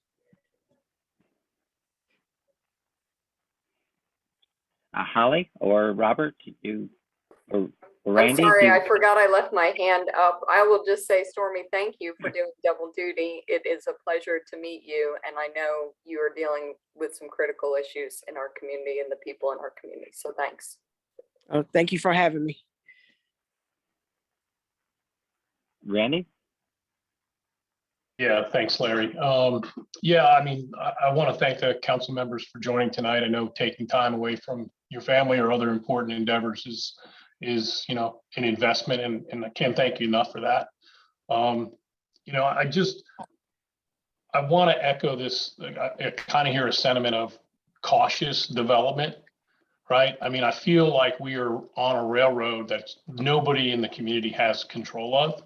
Holly or Robert, or Randy? I'm sorry, I forgot I left my hand up. I will just say, Stormy, thank you for doing double duty. It is a pleasure to meet you. And I know you are dealing with some critical issues in our community and the people in our community. So thanks. Thank you for having me. Randy? Yeah, thanks, Larry. Yeah, I mean, I want to thank the council members for joining tonight. I know taking time away from your family or other important endeavors is an investment, and I can't thank you enough for that. I want to echo this. I kind of hear a sentiment of cautious development, right? I mean, I feel like we are on a railroad that nobody in the community has control of.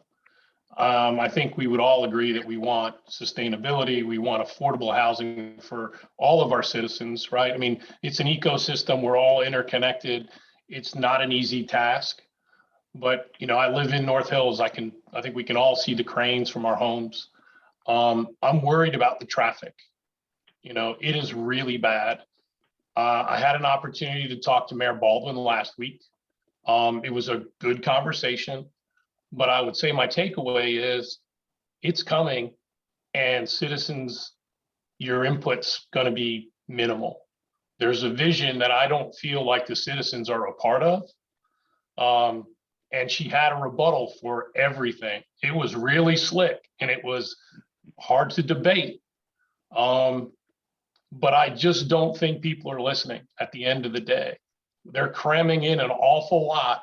I think we would all agree that we want sustainability. We want affordable housing for all of our citizens, right? I mean, it's an ecosystem. We're all interconnected. It's not an easy task, but I live in North Hills. I think we can all see the cranes from our homes. I'm worried about the traffic. It is really bad. I had an opportunity to talk to Mayor Baldwin last week. It was a good conversation. But I would say my takeaway is it's coming, and citizens, your input's going to be minimal. There's a vision that I don't feel like the citizens are a part of. And she had a rebuttal for everything. It was really slick and it was hard to debate. But I just don't think people are listening at the end of the day. They're cramming in an awful lot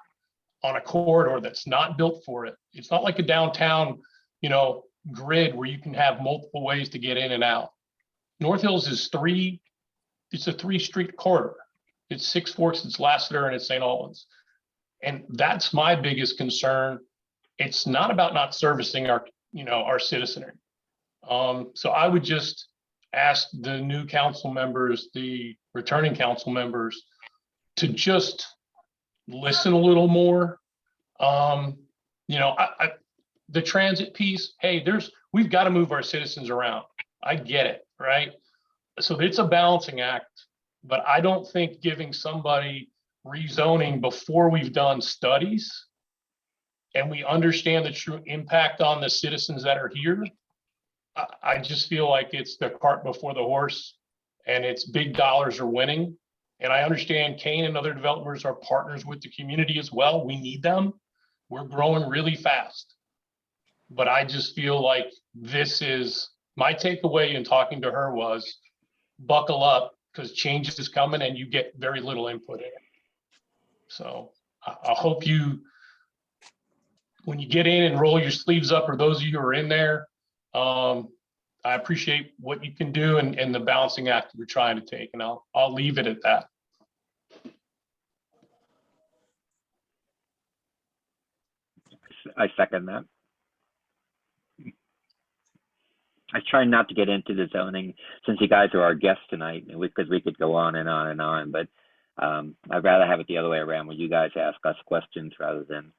on a corridor that's not built for it. It's not like a downtown, grid where you can have multiple ways to get in and out. North Hills is it's a 3-street corridor. It's Six Forks, it's Lassiter, and it's St. Albans. And that's my biggest concern. It's not about not servicing our citizenry. So I would just ask the new council members, the returning council members, to just listen a little more. The transit piece, hey, we've got to move our citizens around. I get it, right? So it's a balancing act, but I don't think giving somebody rezoning before we've done studies and we understand the true impact on the citizens that are here, I just feel like it's the cart before the horse, and it's big dollars are winning. And I understand Kane and other developers are partners with the community as well. We need them. We're growing really fast. But I just feel like this is my takeaway in talking to her was buckle up, because change is coming and you get very little input in it. So I hope when you get in and roll your sleeves up, or those of you who are in there, I appreciate what you can do and the balancing act you're trying to take. And I'll leave it at that. I second that. I try not to get into the zoning since you guys are our guests tonight, because we could go on and on and on, but I'd rather have it the other way around, where you guys ask us questions rather than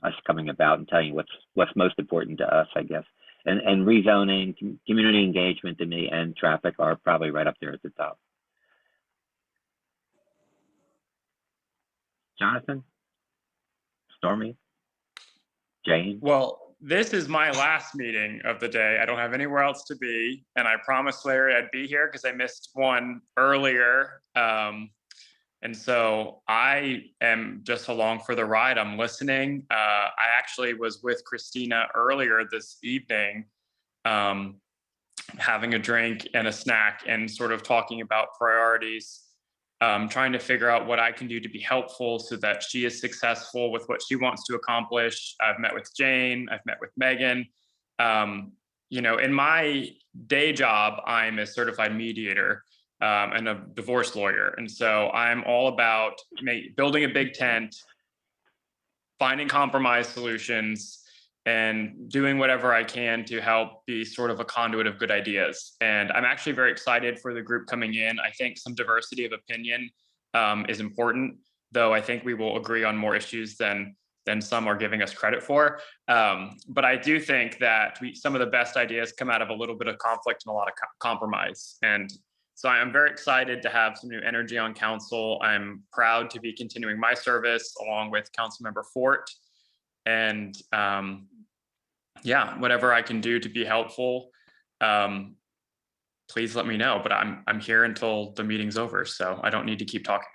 us coming about and telling you what's most important to us, I guess. And rezoning, community engagement to me, and traffic are probably right up there at the top. Jonathan? Stormy? Jane? Well, this is my last meeting of the day. I don't have anywhere else to be. And I promised Larry I'd be here because I missed one earlier. And so I am just along for the ride. I'm listening. I actually was with Christina earlier this evening, having a drink and a snack and sort of talking about priorities, trying to figure out what I can do to be helpful so that she is successful with what she wants to accomplish. I've met with Jane, I've met with Megan. In my day job, I'm a certified mediator and a divorce lawyer. And so I'm all about building a big tent, finding compromise solutions, and doing whatever I can to help be sort of a conduit of good ideas. And I'm actually very excited for the group coming in. I think some diversity of opinion is important, though I think we will agree on more issues than some are giving us credit for. But I do think that some of the best ideas come out of a little bit of conflict and a lot of compromise. And so I'm very excited to have some new energy on council. I'm proud to be continuing my service along with Councilmember Fort. And whatever I can do to be helpful, please let me know. But I'm here until the meeting's over, so I don't need to keep talking.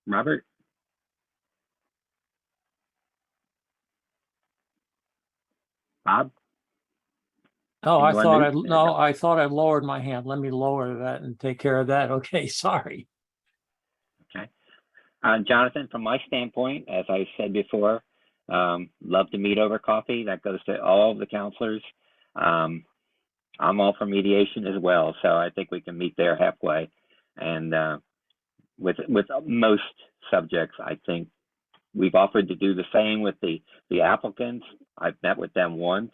Robert? Bob? Oh, I thought I lowered my hand. Let me lower that and take care of that. Okay, sorry. Okay. Jonathan, from my standpoint, as I said before, love to meet over coffee. That goes to all of the counselors. I'm all for mediation as well, so I think we can meet there halfway. And with most subjects, I think we've offered to do the same with the applicants. I've met with them once.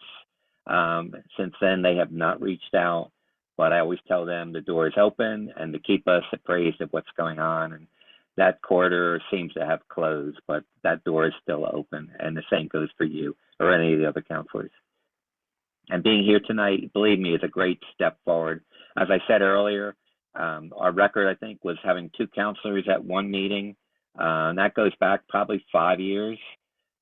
Since then, they have not reached out, but I always tell them the door is open and to keep us appraised of what's going on. And that corridor seems to have closed, but that door is still open. And the same goes for you or any of the other counselors. And being here tonight, believe me, is a great step forward. As I said earlier, our record, I think, was having 2 counselors at one meeting. And that goes back probably 5 years.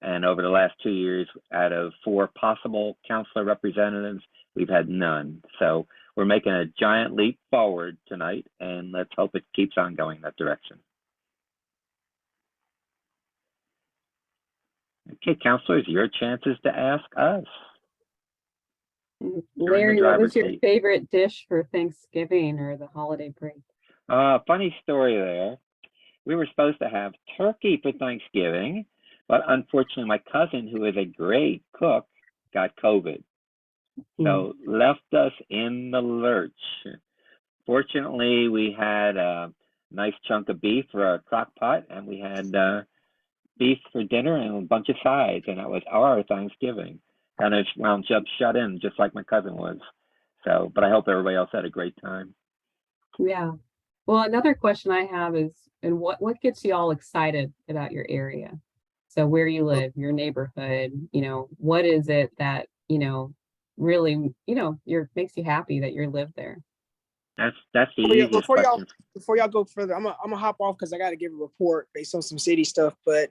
And over the last 2 years, out of 4 possible counselor representatives, we've had none. So we're making a giant leap forward tonight, and let's hope it keeps on going that direction. Okay, counselors, your chances to ask us. Larry, what was your favorite dish for Thanksgiving or the holiday break? Funny story there. We were supposed to have turkey for Thanksgiving, but unfortunately, my cousin, who is a great cook, got COVID. So left us in the lurch. Fortunately, we had a nice chunk of beef for our crock pot, and we had beef for dinner and a bunch of sides, and that was our Thanksgiving. Kind of wound up shut in, just like my cousin was. So, but I hope everybody else had a great time. Yeah. Well, another question I have is, and what gets you all excited about your area? So where you live, your neighborhood, what is it that, really, makes you happy that you live there? That's the easiest question. Before y'all go further, I'm gonna hop off because I got to give a report based on some city stuff. But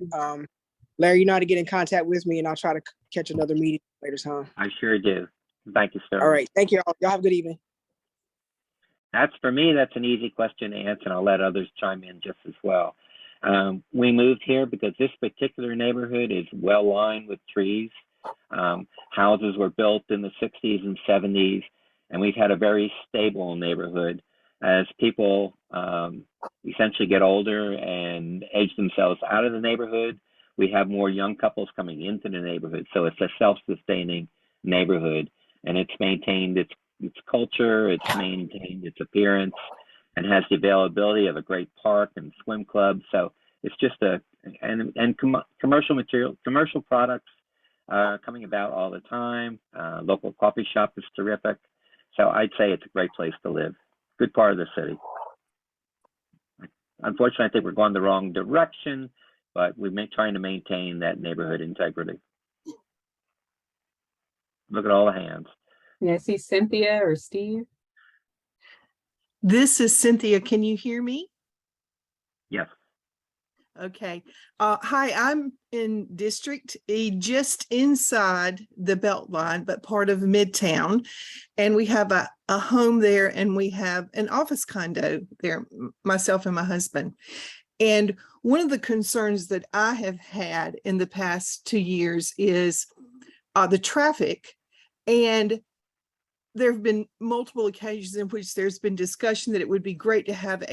Larry, you know how to get in contact with me, and I'll try to catch another meeting later time. I sure do. Thank you, sir. All right, thank you all. Y'all have a good evening. That's for me. That's an easy question to answer, and I'll let others chime in just as well. We moved here because this particular neighborhood is well lined with trees. Houses were built in the 60s and 70s, and we've had a very stable neighborhood. As people essentially get older and age themselves out of the neighborhood, we have more young couples coming into the neighborhood. So it's a self-sustaining neighborhood, and it's maintained its culture, it's maintained its appearance, and has the availability of a great park and swim club. So it's just commercial products coming about all the time. Local coffee shop is terrific. So I'd say it's a great place to live. Good part of the city. Unfortunately, I think we're going the wrong direction, but we're trying to maintain that neighborhood integrity. Look at all the hands. Yeah, I see Cynthia or Steve. This is Cynthia. Can you hear me? Yes. Okay. Hi, I'm in District E, just inside the Beltline, but part of Midtown. And we have a home there, and we have an office condo there, myself and my husband. And one of the concerns that I have had in the past 2 years is the traffic. And there have been multiple occasions in which there's been discussion that it would be great to have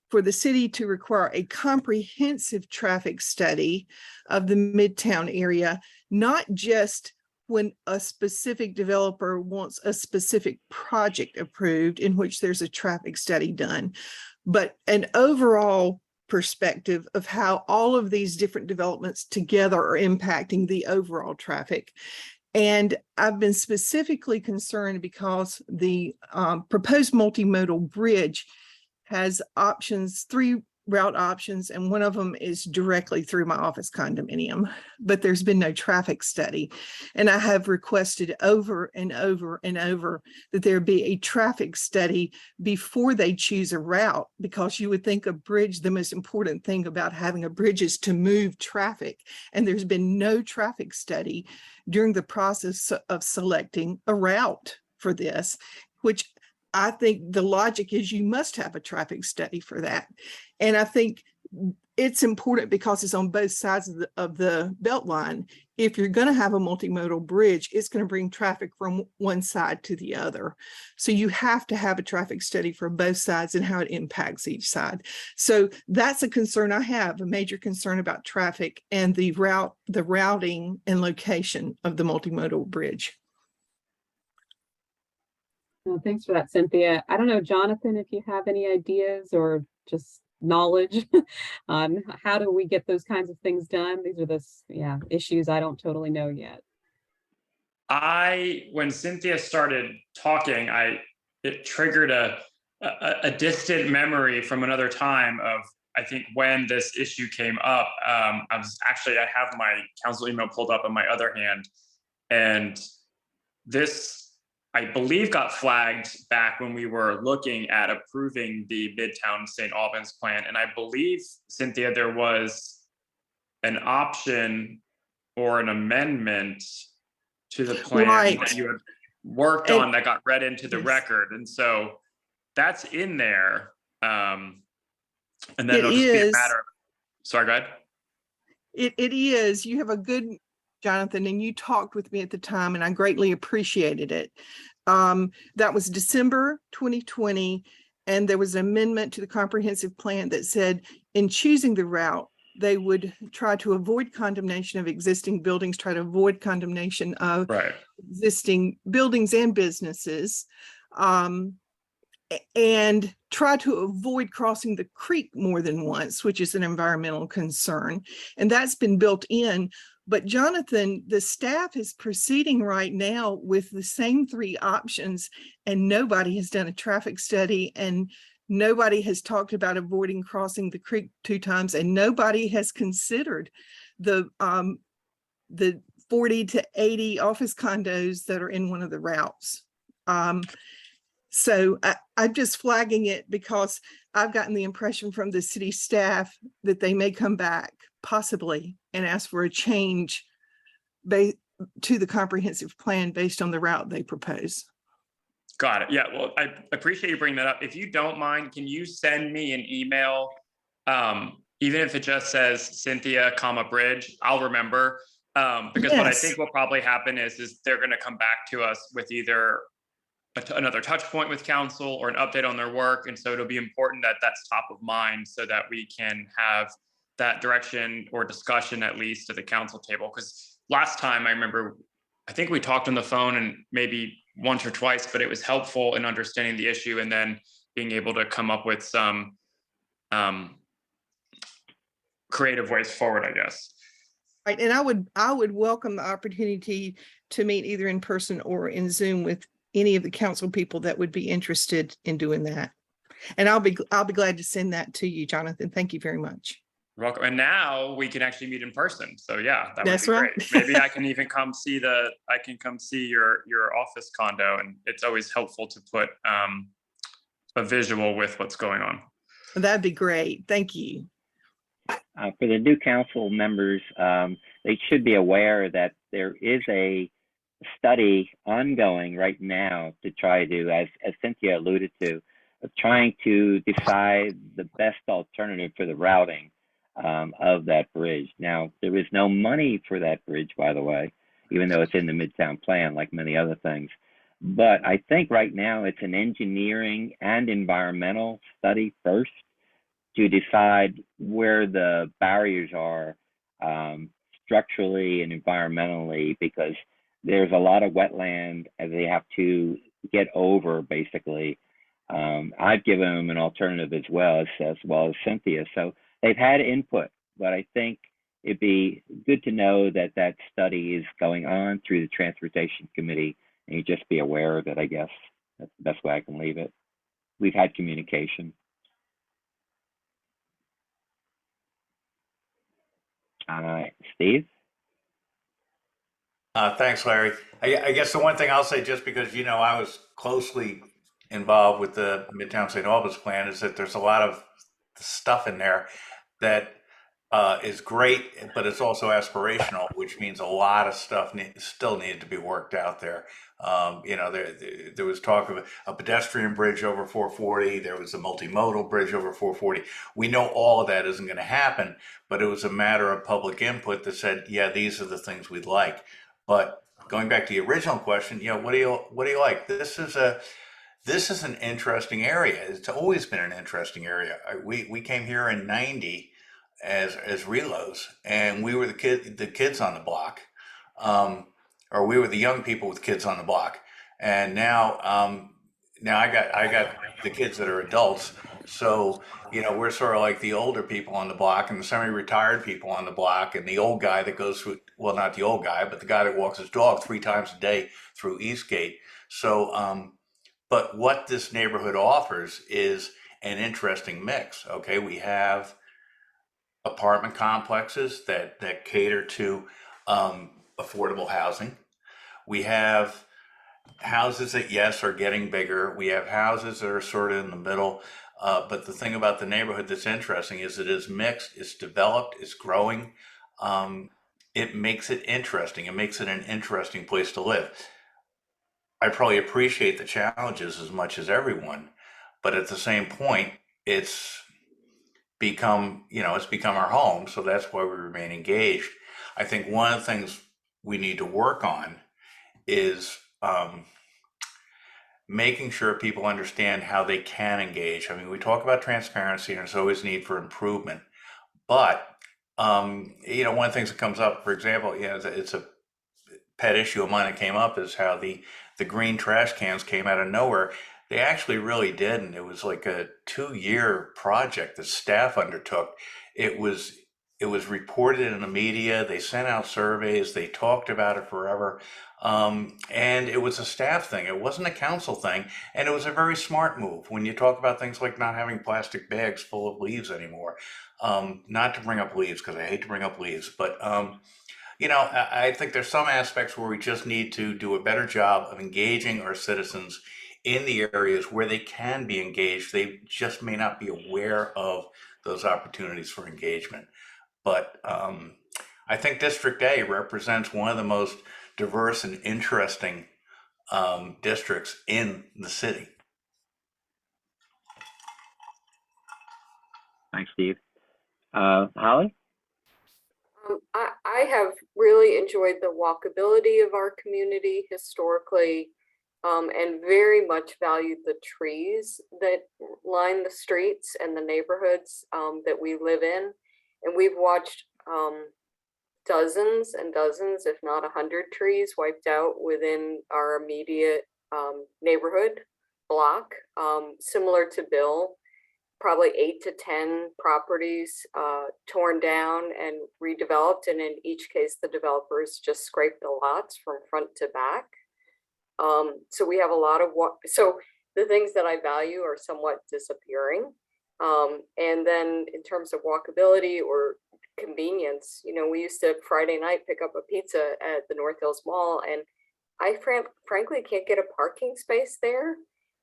for the city to require a comprehensive traffic study of the Midtown area, not just when a specific developer wants a specific project approved in which there's a traffic study done, but an overall perspective of how all of these different developments together are impacting the overall traffic. And I've been specifically concerned because the proposed multimodal bridge has options, 3 route options, and one of them is directly through my office condominium, but there's been no traffic study. And I have requested over and over and over that there be a traffic study before they choose a route, because you would think a bridge, the most important thing about having a bridge is to move traffic. And there's been no traffic study during the process of selecting a route for this, which I think the logic is you must have a traffic study for that. And I think it's important because it's on both sides of the Beltline. If you're going to have a multimodal bridge, it's going to bring traffic from one side to the other. So you have to have a traffic study for both sides and how it impacts each side. So that's a concern I have, a major concern about traffic and the routing and location of the multimodal bridge. Well, thanks for that, Cynthia. I don't know, Jonathan, if you have any ideas or just knowledge on how do we get those kinds of things done? These are the issues I don't totally know yet. When Cynthia started talking, it triggered a distant memory from another time of, I think, when this issue came up. I have my council email pulled up on my other hand, and this, I believe, got flagged back when we were looking at approving the Midtown St. Albans plan. And I believe, Cynthia, there was an option or an amendment to the plan that you had worked on that got read into the record. And so that's in there. And then it'll just be a matter of, sorry, go ahead. It is. You have a good, Jonathan, and you talked with me at the time, and I greatly appreciated it. That was December 2020, and there was an amendment to the comprehensive plan that said in choosing the route, they would try to avoid condemnation of existing buildings, try to avoid condemnation of existing buildings and businesses, and try to avoid crossing the creek more than once, which is an environmental concern. And that's been built in. But Jonathan, the staff is proceeding right now with the same three options, and nobody has done a traffic study, and nobody has talked about avoiding crossing the creek 2 times, and nobody has considered the 40 to 80 office condos that are in one of the routes. So I'm just flagging it because I've gotten the impression from the city staff that they may come back possibly and ask for a change to the comprehensive plan based on the route they propose. Got it. Yeah, well, I appreciate you bringing that up. If you don't mind, can you send me an email, even if it just says Cynthia, Bridge, I'll remember. Because what I think will probably happen is they're going to come back to us with either another touch point with council or an update on their work. And so it'll be important that that's top of mind so that we can have that direction or discussion at least at the council table. Because last time I remember, I think we talked on the phone and maybe once or twice, but it was helpful in understanding the issue and then being able to come up with some creative ways forward, I guess. Right, and I would welcome the opportunity to meet either in person or in Zoom with any of the council people that would be interested in doing that. And I'll be glad to send that to you, Jonathan. Thank you very much. You're welcome. And now we can actually meet in person. So yeah, that That's would be right. great. Maybe I can even come see your office condo, and it's always helpful to put a visual with what's going on. That'd be great. Thank you. For the new council members, they should be aware that there is a study ongoing right now to try to, as Cynthia alluded to, of trying to decide the best alternative for the routing of that bridge. Now, there is no money for that bridge, by the way, even though it's in the Midtown plan, like many other things. But I think right now it's an engineering and environmental study first to decide where the barriers are structurally and environmentally, because there's a lot of wetland and they have to get over, basically. I've given them an alternative as well as Cynthia. So they've had input, but I think it'd be good to know that that study is going on through the Transportation Committee, and you just be aware of it, I guess. That's the best way I can leave it. We've had communication. Steve? Thanks, Larry. I guess the one thing I'll say, just because, I was closely involved with the Midtown St. Albans plan, is that there's a lot of stuff in there that is great, but it's also aspirational, which means a lot of stuff still needed to be worked out there. There was talk of a pedestrian bridge over 440. There was a multimodal bridge over 440. We know all of that isn't going to happen, but it was a matter of public input that said, yeah, these are the things we'd like. But going back to the original question, what do you like? This is an interesting area. It's always been an interesting area. We came here in '90 as reloads, and we were the kids on the block, or we were the young people with kids on the block. And now I got the kids that are adults. So, we're sort of like the older people on the block and the semi-retired people on the block, and the old guy that goes through, well, not the old guy, but the guy that walks his dog 3 times a day through Eastgate. So, but what this neighborhood offers is an interesting mix. Okay, we have apartment complexes that cater to affordable housing. We have houses that, yes, are getting bigger. We have houses that are sort of in the middle. But the thing about the neighborhood that's interesting is it is mixed, it's developed, it's growing. It makes it interesting. It makes it an interesting place to live. I probably appreciate the challenges as much as everyone, but at the same point, it's become our home. So that's why we remain engaged. I think one of the things we need to work on is making sure people understand how they can engage. I mean, we talk about transparency and there's always need for improvement, but you know, one of the things that comes up, for example, you know, it's a pet issue of mine that came up is how the green trash cans came out of nowhere. They actually really didn't. It was like a 2-year project that staff undertook. It was reported in the media. They sent out surveys. They talked about it forever. And it was a staff thing. It wasn't a council thing. And it was a very smart move when you talk about things like not having plastic bags full of leaves anymore. Not to bring up leaves, because I hate to bring up leaves, but you know, I think there's some aspects where we just need to do a better job of engaging our citizens in the areas where they can be engaged. They just may not be aware of those opportunities for engagement. But I think District A represents one of the most diverse and interesting districts in the city. Thanks, Steve. Holly? I have really enjoyed the walkability of our community historically, and very much valued the trees that line the streets and the neighborhoods that we live in. And we've watched dozens and dozens, if not 100 trees wiped out within our immediate neighborhood block. Similar to Bill, probably 8 to 10 properties torn down and redeveloped. And in each case, the developers just scraped the lots from front to back. So we have a lot of so the things that I value are somewhat disappearing. And then in terms of walkability or convenience, you know, we used to Friday night pick up a pizza at the North Hills Mall, and I frankly can't get a parking space there.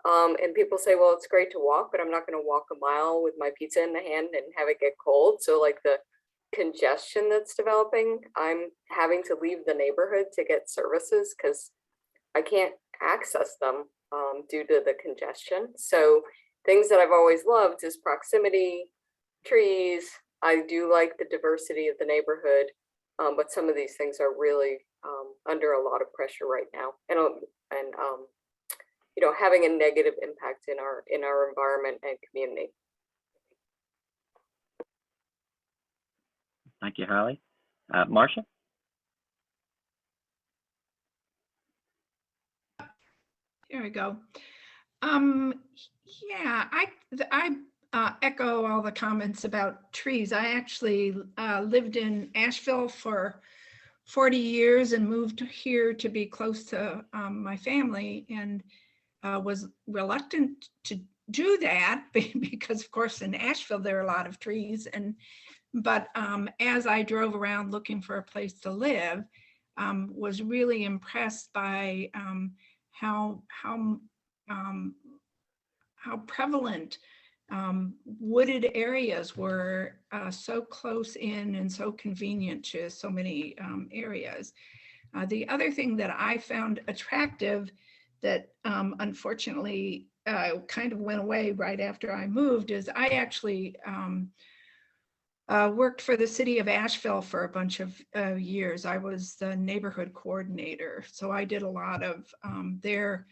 And people say, well, it's great to walk, but I'm not going to walk a mile with my pizza in the hand and have it get cold. So like the congestion that's developing, I'm having to leave the neighborhood to get services because I can't access them due to the congestion. So things that I've always loved is proximity, trees. I do like the diversity of the neighborhood, but some of these things are really under a lot of pressure right now, and you know, having a negative impact in our environment and community. Thank you, Holly. Marcia? Here we go. Yeah, I echo all the comments about trees. I actually lived in Asheville for 40 years and moved here to be close to my family, and was reluctant to do that because of course in Asheville there are a lot of trees, but as I drove around looking for a place to live, was really impressed by how prevalent wooded areas were so close in and so convenient to so many areas. The other thing that I found attractive that unfortunately kind of went away right after I moved is I actually worked for the city of Asheville for a bunch of years. I was the neighborhood coordinator. So I did a lot of their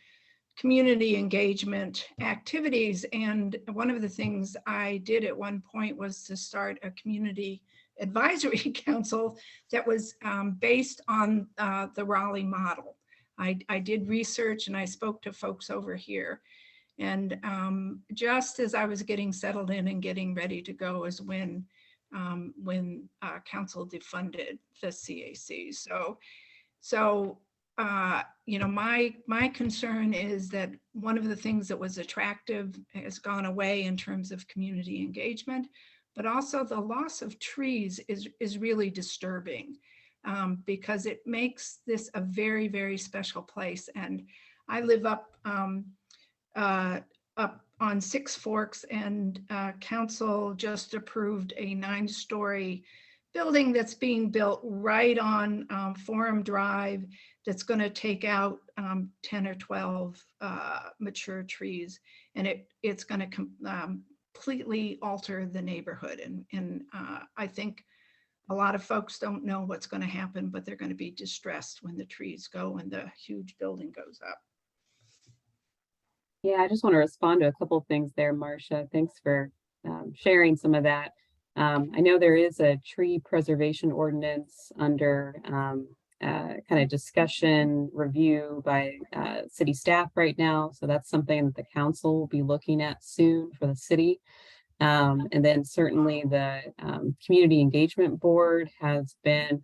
community engagement activities. And one of the things I did at one point was to start a community advisory council that was based on the Raleigh model. I did research and I spoke to folks over here. And just as I was getting settled in and getting ready to go is when council defunded the CAC. So you know, my concern is that one of the things that was attractive has gone away in terms of community engagement, but also the loss of trees is really disturbing because it makes this a very, very special place. And I live up on Six Forks, and council just approved a 9-story building that's being built right on Forum Drive that's going to take out 10 or 12 mature trees, and it's going to completely alter the neighborhood. And I think a lot of folks don't know what's going to happen, but they're going to be distressed when the trees go and the huge building goes up. Yeah, I just want to respond to a couple of things there, Marcia. Thanks for sharing some of that. I know there is a tree preservation ordinance under kind of discussion review by city staff right now. So that's something that the council will be looking at soon for the city. And then certainly the Community Engagement Board has been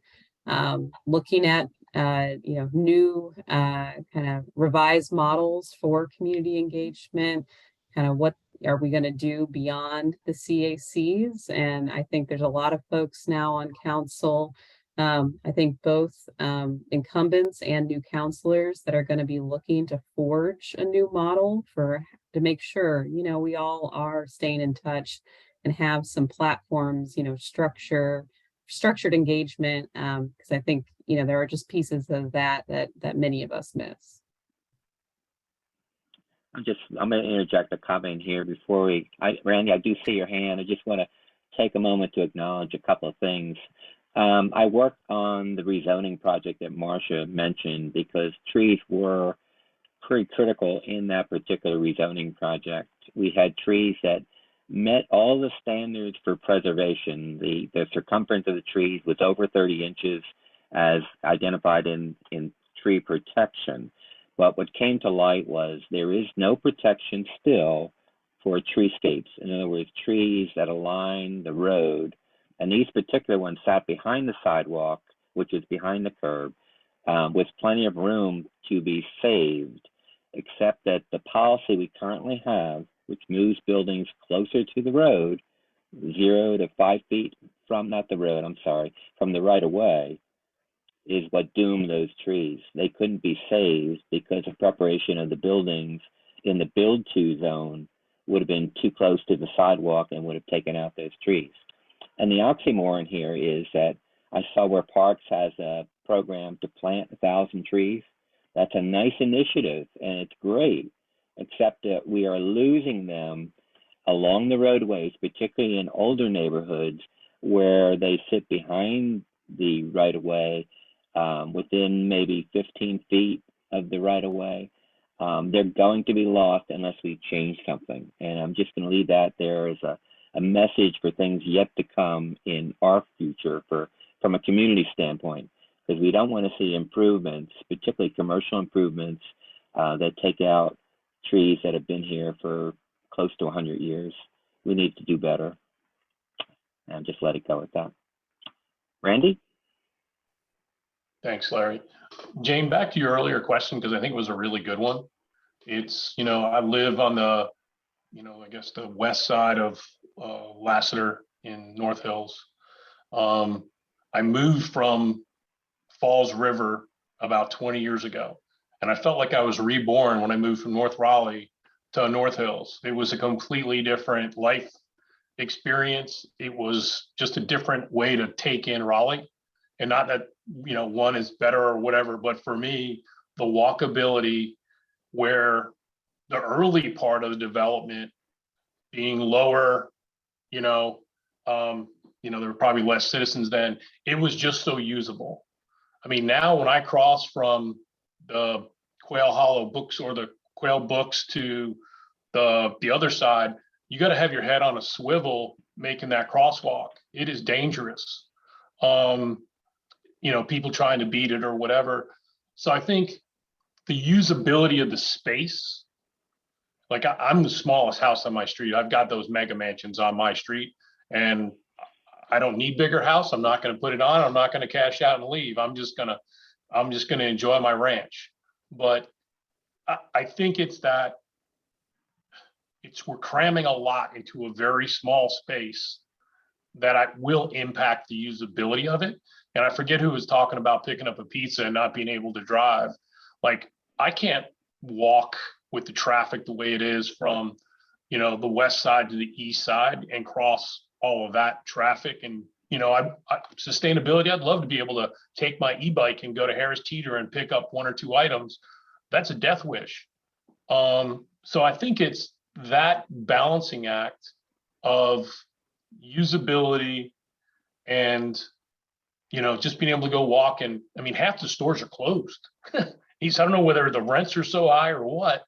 looking at new kind of revised models for community engagement, kind of what are we going to do beyond the CACs? And I think there's a lot of folks now on council, I think both incumbents and new councilors that are going to be looking to forge a new model to make sure, we all are staying in touch and have some platforms, structured engagement, because I think, there are just pieces of that many of us miss. I'm going to interject a comment here before Randy, I do see your hand. I just want to take a moment to acknowledge a couple of things. I worked on the rezoning project that Marcia mentioned because trees were pretty critical in that particular rezoning project. We had trees that met all the standards for preservation. The circumference of the trees was over 30 inches as identified in tree protection. But what came to light was there is no protection still for treescapes. In other words, trees that align the road. And these particular ones sat behind the sidewalk, which is behind the curb, with plenty of room to be saved, except that the policy we currently have, which moves buildings closer to the road, 0 to 5 feet from, not the road, I'm sorry, from the right of way, is what doomed those trees. They couldn't be saved because of preparation of the buildings in the build to zone would have been too close to the sidewalk and would have taken out those trees. And the oxymoron here is that I saw where Parks has a program to plant 1,000 trees. That's a nice initiative and it's great, except that we are losing them along the roadways, particularly in older neighborhoods where they sit behind the right of way, within maybe 15 feet of the right of way. They're going to be lost unless we change something. And I'm just going to leave that there as a message for things yet to come in our future from a community standpoint, because we don't want to see improvements, particularly commercial improvements that take out trees that have been here for close to 100 years. We need to do better. And just let it go at that. Randy? Thanks, Larry. Jane, back to your earlier question, because I think it was a really good one. It's, I live on the, I guess the west side of Lassiter in North Hills. I moved from Falls River about 20 years ago, and I felt like I was reborn when I moved from North Raleigh to North Hills. It was a completely different life experience. It was just a different way to take in Raleigh. And not that, one is better or whatever, but for me, the walkability, where the early part of the development being lower, there were probably less citizens then. It was just so usable. I mean, now when I cross from the Quail Hollow books or the Quail books to the other side, you got to have your head on a swivel making that crosswalk. It is dangerous. People trying to beat it or whatever. So I think the usability of the space, like I'm the smallest house on my street. I've got those mega mansions on my street and I don't need bigger house. I'm not going to put it on. I'm not going to cash out and leave. I'm just going to enjoy my ranch. But I think we're cramming a lot into a very small space that will impact the usability of it. And I forget who was talking about picking up a pizza and not being able to drive. Like, I can't walk with the traffic the way it is from, the west side to the east side and cross all of that traffic. And, sustainability, I'd love to be able to take my e-bike and go to Harris Teeter and pick up 1 or 2 items. That's a death wish. So I think it's that balancing act of usability and just being able to go walk. And I mean, half the stores are closed. I don't know whether the rents are so high or what.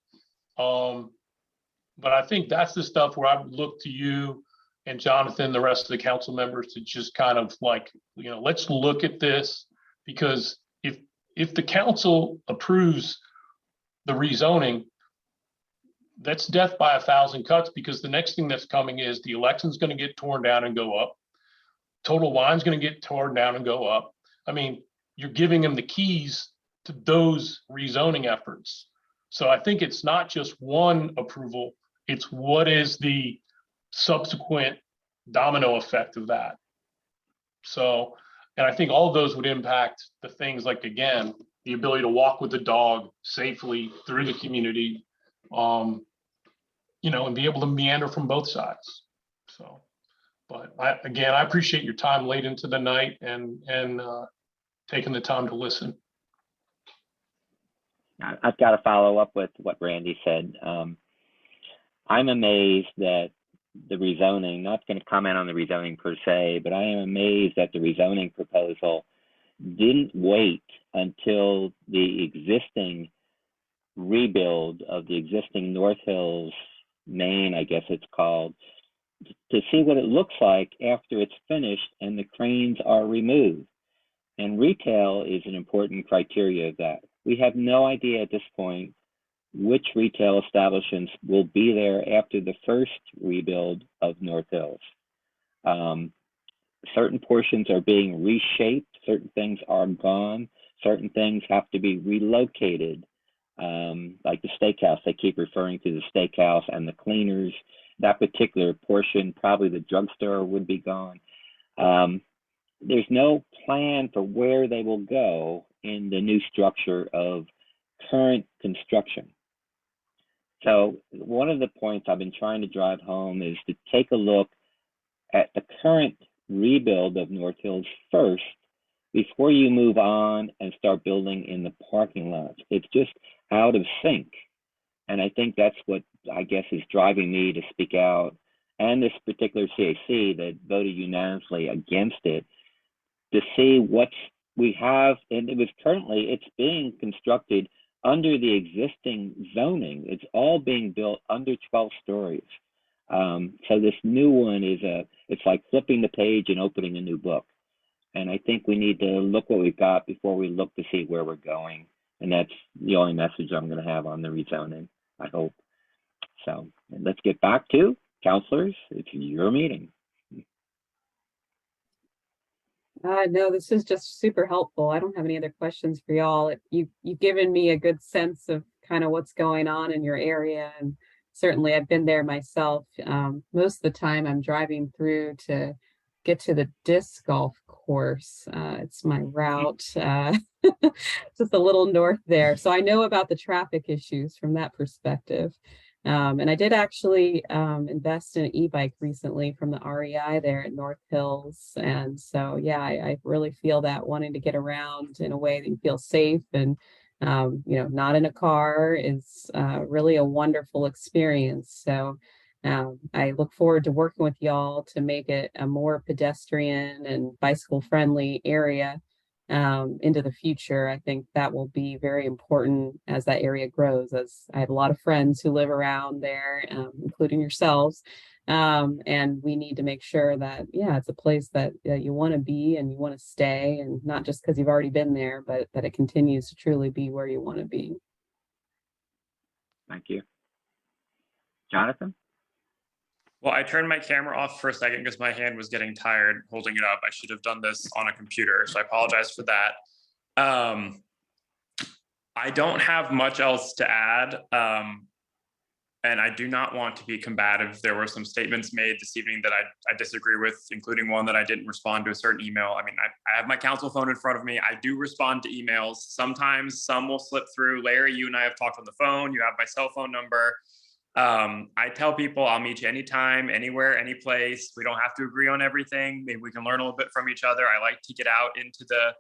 But I think that's the stuff where I would look to you and Jonathan, the rest of the council members, to just kind of like, let's look at this, because if the council approves the rezoning, that's death by 1,000 cuts, because the next thing that's coming is the election's going to get torn down and go up. Total Wine's going to get torn down and go up. I mean, you're giving them the keys to those rezoning efforts. So I think it's not just one approval, it's what is the subsequent domino effect of that. So, and I think all of those would impact the things like, again, the ability to walk with the dog safely through the community, and be able to meander from both sides. So, but I appreciate your time late into the night and taking the time to listen. I've got to follow up with what Randy said. I'm amazed that the rezoning, not going to comment on the rezoning per se, but I am amazed that the rezoning proposal didn't wait until the existing rebuild of the existing North Hills Main, I guess it's called, to see what it looks like after it's finished and the cranes are removed. And retail is an important criteria of that. We have no idea at this point which retail establishments will be there after the first rebuild of North Hills. Certain portions are being reshaped, certain things are gone, certain things have to be relocated. Like the steakhouse, they keep referring to the steakhouse and the cleaners. That particular portion, probably the drugstore, would be gone. There's no plan for where they will go in the new structure of current construction. So one of the points I've been trying to drive home is to take a look at the current rebuild of North Hills first before you move on and start building in the parking lots. It's just out of sync. And I think that's what I guess is driving me to speak out, and this particular CAC that voted unanimously against it, to see what we have. And it's being constructed under the existing zoning. It's all being built under 12 stories. So this new one it's like flipping the page and opening a new book. And I think we need to look what we've got before we look to see where we're going. And that's the only message I'm going to have on the rezoning, I hope. So let's get back to councilors. It's your meeting. No, this is just super helpful. I don't have any other questions for y'all. You've given me a good sense of kind of what's going on in your area. And certainly I've been there myself. Most of the time I'm driving through to get to the disc golf course. It's my route, just a little north there. So I know about the traffic issues from that perspective. And I did actually invest in an e-bike recently from the REI there at North Hills. And so, yeah, I really feel that wanting to get around in a way that you feel safe and, not in a car is really a wonderful experience. So I look forward to working with y'all to make it a more pedestrian and bicycle friendly area into the future. I think that will be very important as that area grows, as I have a lot of friends who live around there, including yourselves. And we need to make sure that, it's a place that you want to be and you want to stay, and not just because you've already been there, but that it continues to truly be where you want to be. Thank you. Jonathan? Well, I turned my camera off for a second because my hand was getting tired holding it up. I should have done this on a computer, so I apologize for that. I don't have much else to add, and I do not want to be combative. There were some statements made this evening that I disagree with, including one that I didn't respond to a certain email. I mean, I have my council phone in front of me. I do respond to emails. Sometimes some will slip through. Larry, you and I have talked on the phone. You have my cell phone number. I tell people I'll meet you anytime, anywhere, any place. We don't have to agree on everything. Maybe we can learn a little bit from each other. I like to get out into the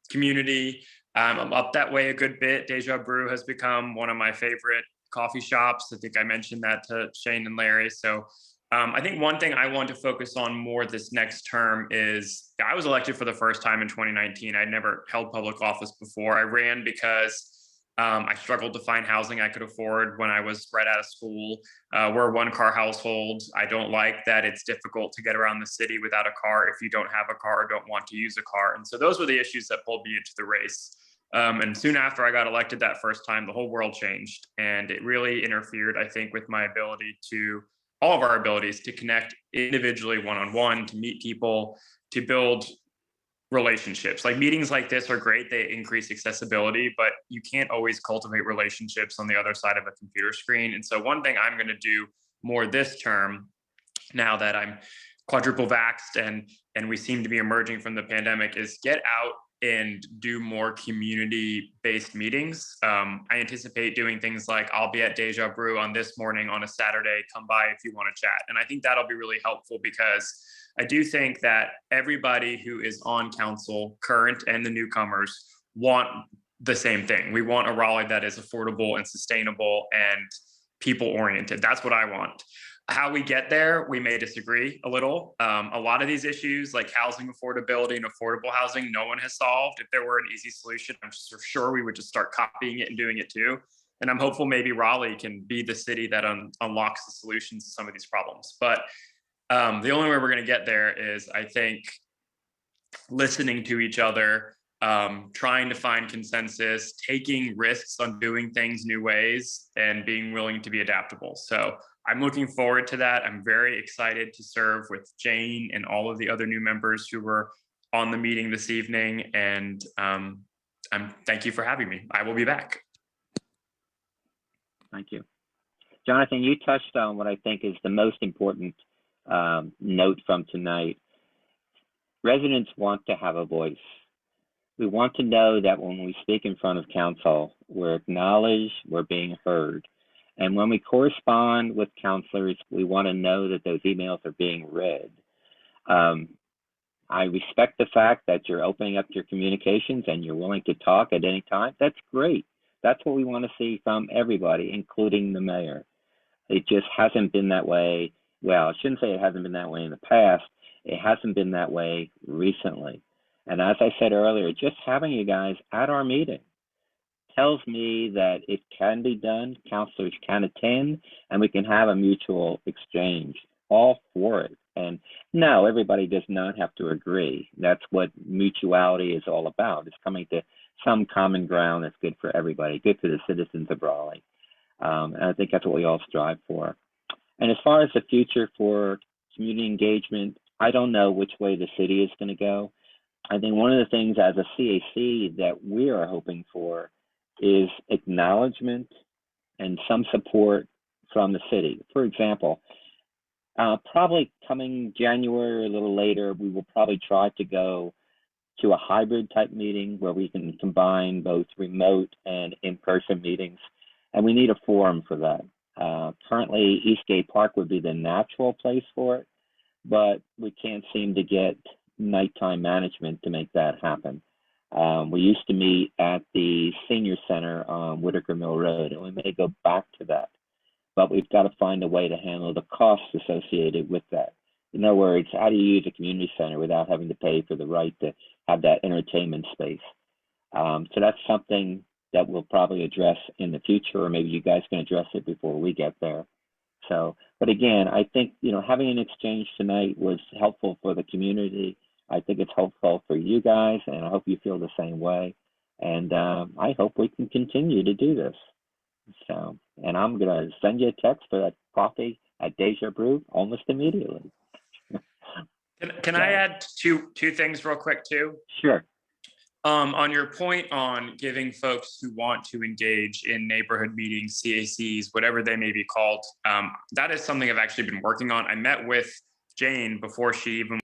community. I'm up that way a good bit. Deja Brew has become one of my favorite coffee shops. I think I mentioned that to Shane and Larry. So I think one thing I want to focus on more this next term is I was elected for the first time in 2019. I'd never held public office before. I ran because I struggled to find housing I could afford when I was right out of school. We're a one-car household. I don't like that it's difficult to get around the city without a car if you don't have a car or don't want to use a car. And so those were the issues that pulled me into the race. And soon after I got elected that first time, the whole world changed. And it really interfered, I think, with my ability to, all of our abilities to connect individually one-on-one, to meet people, to build relationships. Like meetings like this are great, they increase accessibility, but you can't always cultivate relationships on the other side of a computer screen. And so one thing I'm going to do more this term, now that I'm quadruple vaxxed and we seem to be emerging from the pandemic, is get out and do more community-based meetings. I anticipate doing things like, I'll be at Deja Brew on this morning on a Saturday, come by if you want to chat. And I think that'll be really helpful, because I do think that everybody who is on council, current and the newcomers, want the same thing. We want a Raleigh that is affordable and sustainable and people-oriented. That's what I want. How we get there, we may disagree a little. A lot of these issues like housing affordability and affordable housing, no one has solved. If there were an easy solution, I'm sure we would just start copying it and doing it too. And I'm hopeful maybe Raleigh can be the city that unlocks the solutions to some of these problems. But the only way we're going to get there is, I think, listening to each other, trying to find consensus, taking risks on doing things new ways, and being willing to be adaptable. So I'm looking forward to that. I'm very excited to serve with Jane and all of the other new members who were on the meeting this evening. And thank you for having me. I will be back. Thank you. Jonathan, you touched on what I think is the most important note from tonight. Residents want to have a voice. We want to know that when we speak in front of council, we're acknowledged, we're being heard. And when we correspond with councilors, we want to know that those emails are being read. I respect the fact that you're opening up your communications and you're willing to talk at any time. That's great. That's what we want to see from everybody, including the mayor. It just hasn't been that way. Well, I shouldn't say it hasn't been that way in the past. It hasn't been that way recently. And as I said earlier, just having you guys at our meeting tells me that it can be done, councilors can attend, and we can have a mutual exchange, all for it. And no, everybody does not have to agree. That's what mutuality is all about. It's coming to some common ground that's good for everybody, good for the citizens of Raleigh. And I think that's what we all strive for. And as far as the future for community engagement, I don't know which way the city is going to go. I think one of the things as a CAC that we are hoping for is acknowledgement and some support from the city. For example, probably coming January or a little later, we will probably try to go to a hybrid type meeting where we can combine both remote and in-person meetings. And we need a forum for that. Currently, Eastgate Park would be the natural place for it, but we can't seem to get nighttime management to make that happen. We used to meet at the senior center on Whitaker Mill Road, and we may go back to that, but we've got to find a way to handle the costs associated with that. In other words, how do you use a community center without having to pay for the right to have that entertainment space? So that's something that we'll probably address in the future, or maybe you guys can address it before we get there. So, but again, I think, you know, having an exchange tonight was helpful for the community. I think it's helpful for you guys, and I hope you feel the same way. And I hope we can continue to do this. So, and I'm gonna send you a text for that coffee at Deja Brew almost immediately. Can I add two things real quick too? Sure. On your point on giving folks who want to engage in neighborhood meetings, CACs, whatever they may be called, that is something I've actually been working on. I met with Jane before she even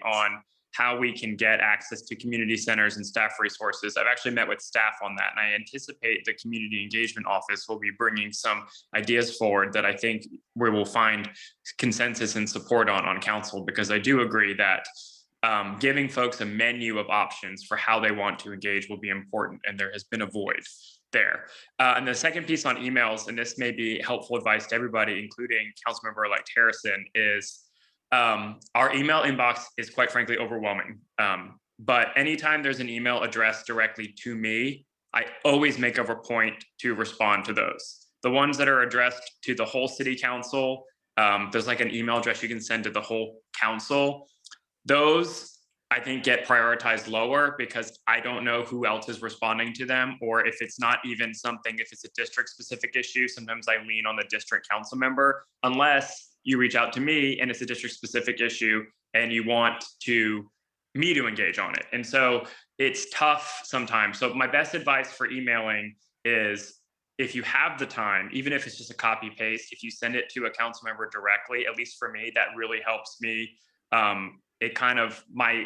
on how we can get access to community centers and staff resources. I've actually met with staff on that, and I anticipate the community engagement office will be bringing some ideas forward that I think we will find consensus and support on council, because I do agree that giving folks a menu of options for how they want to engage will be important, and there has been a void there. And the second piece on emails, and this may be helpful advice to everybody, including Councilmember-elect Harrison, is our email inbox is quite frankly overwhelming. But anytime there's an email addressed directly to me, I always make a point to respond to those. The ones that are addressed to the whole city council, there's like an email address you can send to the whole council. Those I think get prioritized lower because I don't know who else is responding to them, or if it's not even something, if it's a district specific issue, sometimes I lean on the district council member, unless you reach out to me and it's a district specific issue and you want me to engage on it. And so it's tough sometimes. So my best advice for emailing is, if you have the time, even if it's just a copy paste, if you send it to a council member directly, at least for me, that really helps me. It kind of, my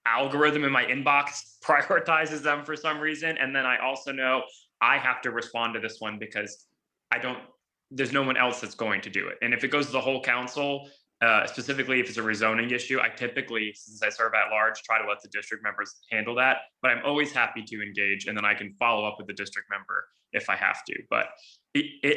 algorithm in my inbox prioritizes them for some reason. And then I also know I have to respond to this one because there's no one else that's going to do it. And if it goes to the whole council, specifically if it's a rezoning issue, I typically, since I serve at large, try to let the district members handle that. But I'm always happy to engage, and then I can follow up with the district member if I have to. But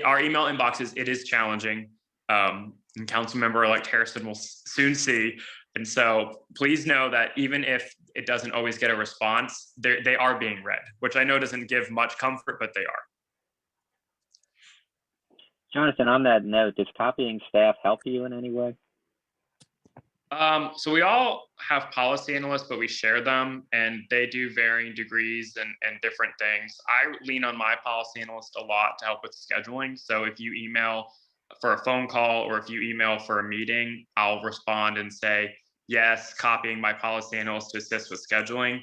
our email inboxes, it is challenging. And council member-elect Harrison will soon see. And so please know that even if it doesn't always get a response, they are being read, which I know doesn't give much comfort, but they are. Jonathan, on that note, does copying staff help you in any way? So we all have policy analysts, but we share them, and they do varying degrees and different things. I lean on my policy analyst a lot to help with scheduling. So if you email for a phone call or if you email for a meeting, I'll respond and say, yes, copying my policy analyst to assist with scheduling.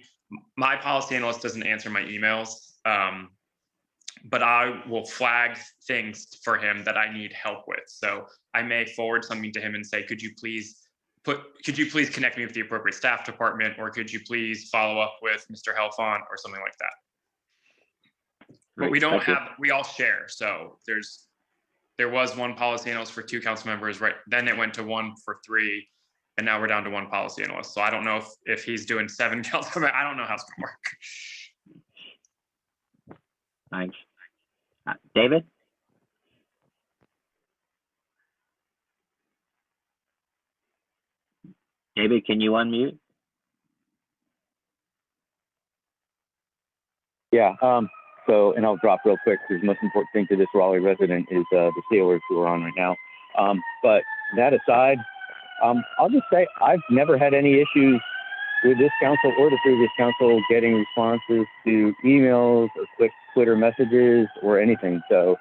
My policy analyst doesn't answer my emails, but I will flag things for him that I need help with. So I may forward something to him and say, could you please connect me with the appropriate staff department, or could you please follow up with Mr. Helfont or something like that. But we don't have, we all share. So there was one policy analyst for 2 council members, right? Then it went to 1 for 3, and now we're down to 1 policy analyst. So I don't know if he's doing 7 council members. I don't know how it's gonna work. Thanks. David? David, can you unmute? Yeah, and I'll drop real quick because the most important thing to this Raleigh resident is the Steelers who are on right now. But that aside, I'll just say I've never had any issues with this council or the previous council getting responses to emails or quick Twitter messages or anything. So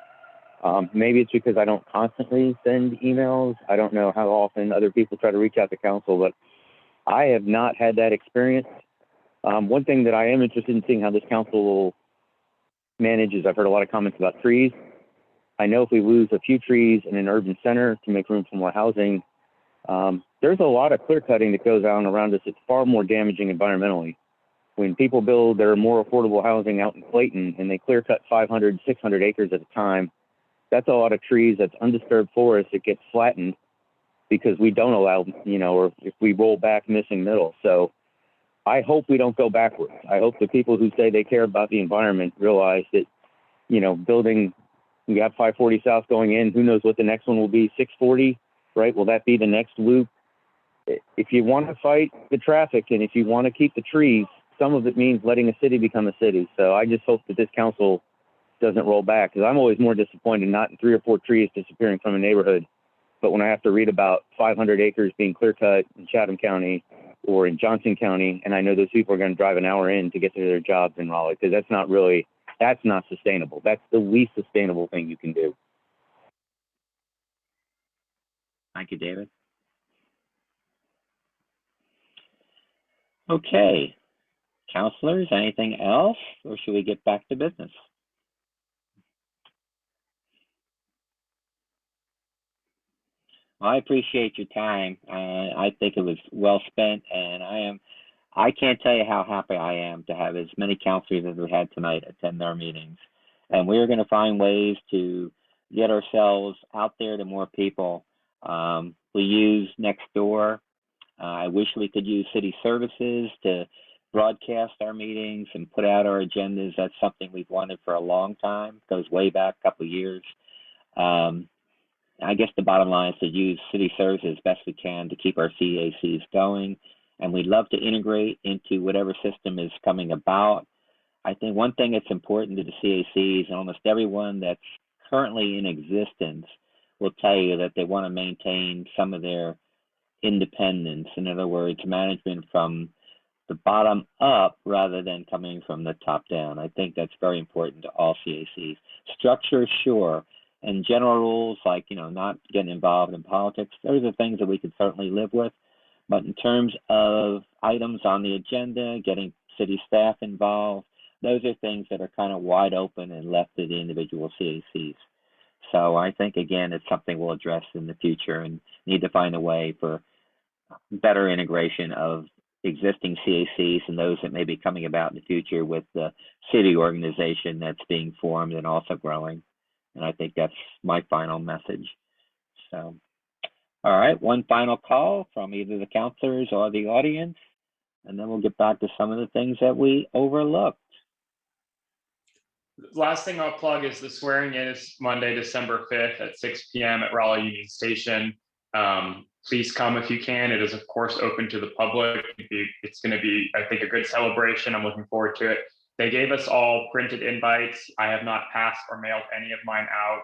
maybe it's because I don't constantly send emails. I don't know how often other people try to reach out to council, but I have not had that experience. One thing that I am interested in seeing how this council will manage is I've heard a lot of comments about trees. I know if we lose a few trees in an urban center to make room for more housing, there's a lot of clear cutting that goes on around us. It's far more damaging environmentally. When people build their more affordable housing out in Clayton and they clear cut 500, 600 acres at a time, that's a lot of trees. That's undisturbed forest. It gets flattened because we don't allow, or if we roll back missing middle. So I hope we don't go backwards. I hope the people who say they care about the environment realize that, building, we have 540 South going in, who knows what the next one will be, 640, right? Will that be the next loop? If you want to fight the traffic and if you want to keep the trees, some of it means letting a city become a city. So I just hope that this council doesn't roll back, because I'm always more disappointed not in 3 or 4 trees disappearing from a neighborhood, but when I have to read about 500 acres being clear cut in Chatham County or in Johnson County, and I know those people are going to drive an hour in to get to their jobs in Raleigh, because that's not sustainable. That's the least sustainable thing you can do. Thank you, David. Okay, councilors, anything else, or should we get back to business? I appreciate your time. I think it was well spent, and I can't tell you how happy I am to have as many councilors as we had tonight attend our meetings. And we're going to find ways to get ourselves out there to more people. We use Nextdoor. I wish we could use city services to broadcast our meetings and put out our agendas. That's something we've wanted for a long time. It goes way back a couple of years. I guess the bottom line is to use city services as best we can to keep our CACs going. And we'd love to integrate into whatever system is coming about. I think one thing that's important to the CACs, and almost everyone that's currently in existence will tell you that they want to maintain some of their independence. In other words, management from the bottom up rather than coming from the top down. I think that's very important to all CACs. Structure, sure, and general rules like, not getting involved in politics, those are things that we can certainly live with. But in terms of items on the agenda, getting city staff involved, those are things that are kind of wide open and left to the individual CACs. So I think, again, it's something we'll address in the future and need to find a way for better integration of existing CACs and those that may be coming about in the future with the city organization that's being formed and also growing. And I think that's my final message. So, all right, one final call from either the councilors or the audience, and then we'll get back to some of the things that we overlooked. Last thing I'll plug is the swearing in is Monday, December 5th at 6 p.m. at Raleigh Union Station. Please come if you can. It is, of course, open to the public. It's going to be, I think, a good celebration. I'm looking forward to it. They gave us all printed invites. I have not passed or mailed any of mine out.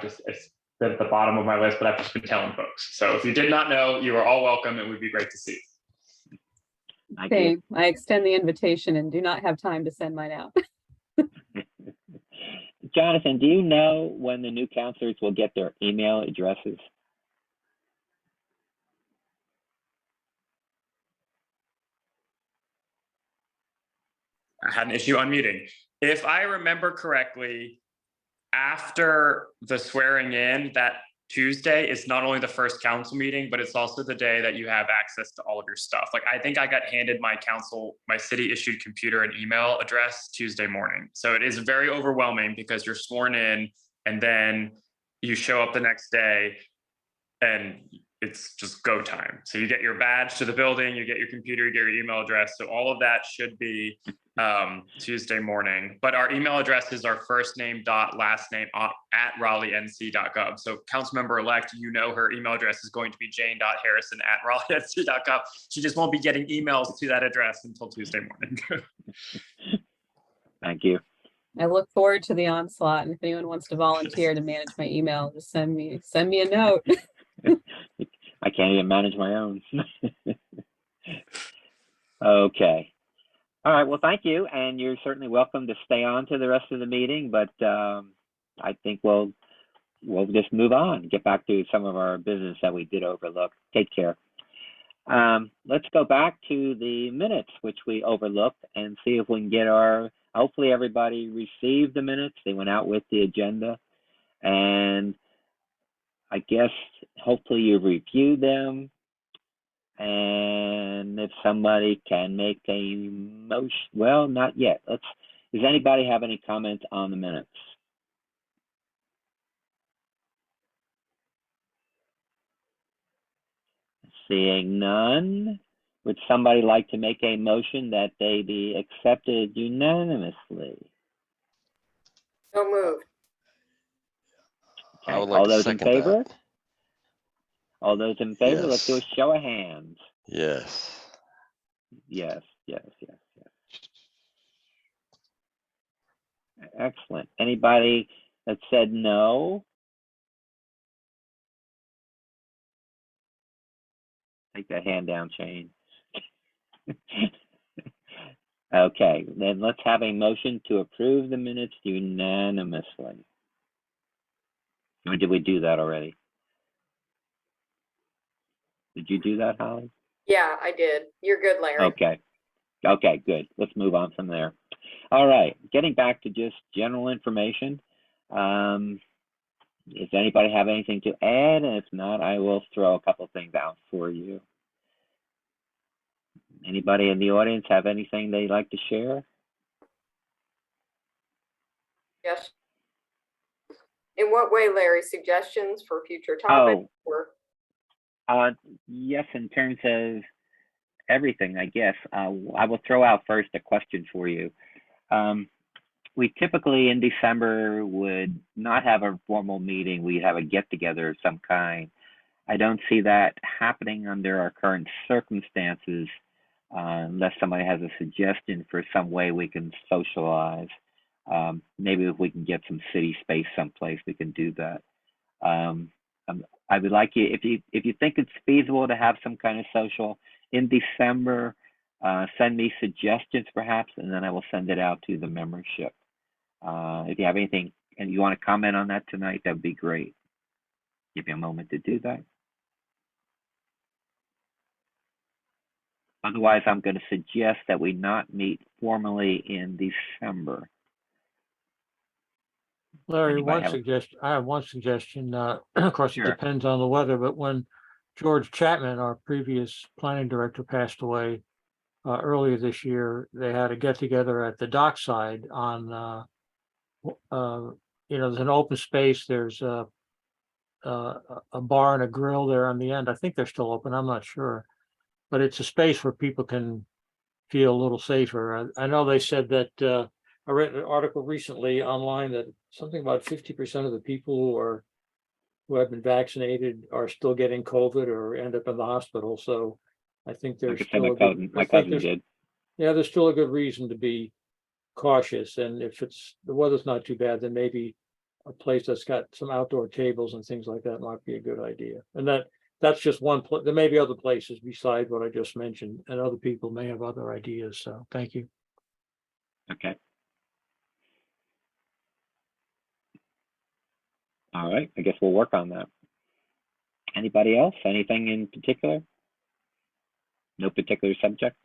It's at the bottom of my list, but I've just been telling folks. So if you did not know, you are all welcome. It would be great to see. Same. I extend the invitation and do not have time to send mine out. Jonathan, do you know when the new counselors will get their email addresses? I had an issue unmuting. If I remember correctly, after the swearing in, that Tuesday is not only the first council meeting, but it's also the day that you have access to all of your stuff. Like, I think I got handed my city issued computer and email address Tuesday morning. So it is very overwhelming because you're sworn in and then you show up the next day and it's just go time. So you get your badge to the building, you get your computer, you get your email address. So all of that should be Tuesday morning. But our email address is our first name dot last name at RaleighNC.gov. So Councilmember-elect, her email address is going to be jane.harrison@RaleighNC.gov. She just won't be getting emails to that address until Tuesday morning. Thank you. I look forward to the onslaught, and if anyone wants to volunteer to manage my email, just send me a note. I can't even manage my own. Okay. All right. Well, thank you. And you're certainly welcome to stay on to the rest of the meeting, but I think we'll just move on, get back to some of our business that we did overlook. Take care. Let's go back to the minutes, which we overlooked, and see if we can get hopefully everybody received the minutes. They went out with the agenda, and I guess hopefully you've reviewed them. And if somebody can make a motion, well, not yet. Does anybody have any comments on the minutes? Seeing none, would somebody like to make a motion that they be accepted unanimously? So moved. Okay. I would like All to those in second favor? that. All those in favor, let's do a Yes. show of hands. Yes. Yes. Excellent. Anybody that said no? Take that hand down, Shane. Okay, then let's have a motion to approve the minutes unanimously. Or did we do that already? Did you do that, Holly? Yeah, I did. You're good, Larry. Okay, good. Let's move on from there. All right, getting back to just general information. Does anybody have anything to add? And if not, I will throw a couple things out for you. Anybody in the audience have anything they'd like to share? Yes. In what way, Larry? Suggestions for future topics? Yes, in terms of everything, I guess. I will throw out first a question for you. We typically in December would not have a formal meeting. We'd have a get-together of some kind. I don't see that happening under our current circumstances unless somebody has a suggestion for some way we can socialize. Maybe if we can get some city space someplace, we can do that. I would like you, if you think it's feasible to have some kind of social in December, send me suggestions perhaps, and then I will send it out to the membership. If you have anything and you want to comment on that tonight, that would be great. Give you a moment to do that. Otherwise, I'm going to suggest that we not meet formally in December. Larry, Anybody have I have one suggestion. Of course, it Sure. depends on the weather, but when George Chapman, our previous planning director, passed away earlier this year, they had a get together at the dockside on, there's an open space. There's a bar and a grill there on the end. I think they're still open. I'm not sure, but it's a space where people can feel a little safer. I know they said that, I read an article recently online that something about 50% of the people who have been vaccinated are still getting COVID or end up in the hospital. So I think there's Like I said, still my cousin did. yeah, there's still a good reason to be cautious. And if the weather's not too bad, then maybe a place that's got some outdoor tables and things like that might be a good idea. And that's just one place. There may be other places besides what I just mentioned, and other people may have other ideas. So thank you. Okay. All right. I guess we'll work on that. Anybody else? Anything in particular? No particular subject?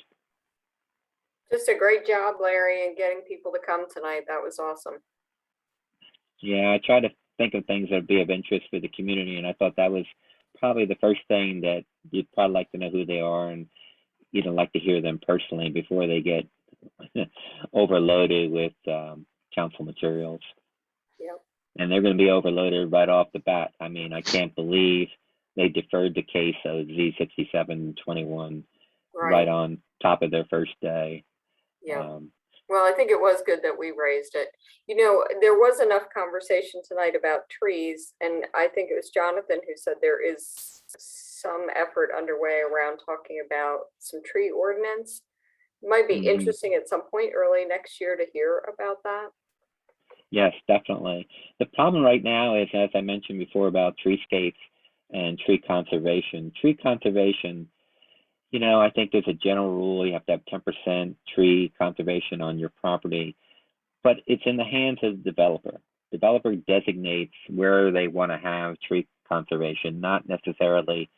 Just a great job, Larry, in getting people to come tonight. That was awesome. Yeah, I try to think of things that would be of interest for the community, and I thought that was probably the first thing that you'd probably like to know who they are, and you'd like to hear them personally before they get overloaded with council materials. Yep. And they're going to be overloaded right off the bat. I mean, I can't believe they deferred the case of Z6721 right on top of their first day. Yeah. Well, I think it was good that we raised it. You know, there was enough conversation tonight about trees, and I think it was Jonathan who said there is some effort underway around talking about some tree ordinance. It might be interesting at some point early next year to hear about that. Yes, definitely. The problem right now is, as I mentioned before, about treescapes and tree conservation. Tree conservation, I think there's a general rule, you have to have 10% tree conservation on your property, but it's in the hands of the developer. Developer designates where they want to have tree conservation, not necessarily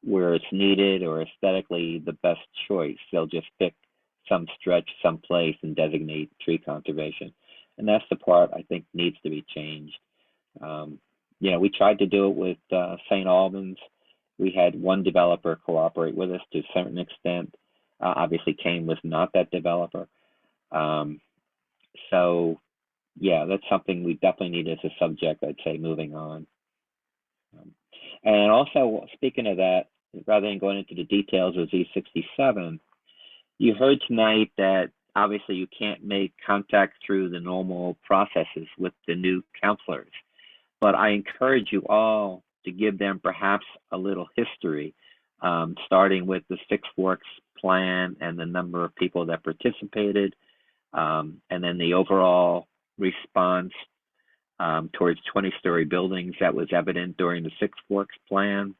where it's needed or aesthetically the best choice. They'll just pick some stretch, some place, and designate tree conservation. And that's the part I think needs to be changed. We tried to do it with St. Albans. We had one developer cooperate with us to a certain extent. Obviously, Kane was not that developer. So, yeah, that's something we definitely need as a subject, I'd say, moving on. And also, speaking of that, rather than going into the details of Z67, you heard tonight that obviously you can't make contact through the normal processes with the new counselors, but I encourage you all to give them perhaps a little history, starting with the Six Forks plan and the number of people that participated, and then the overall response towards 20-story buildings that was evident during the Six Forks plan,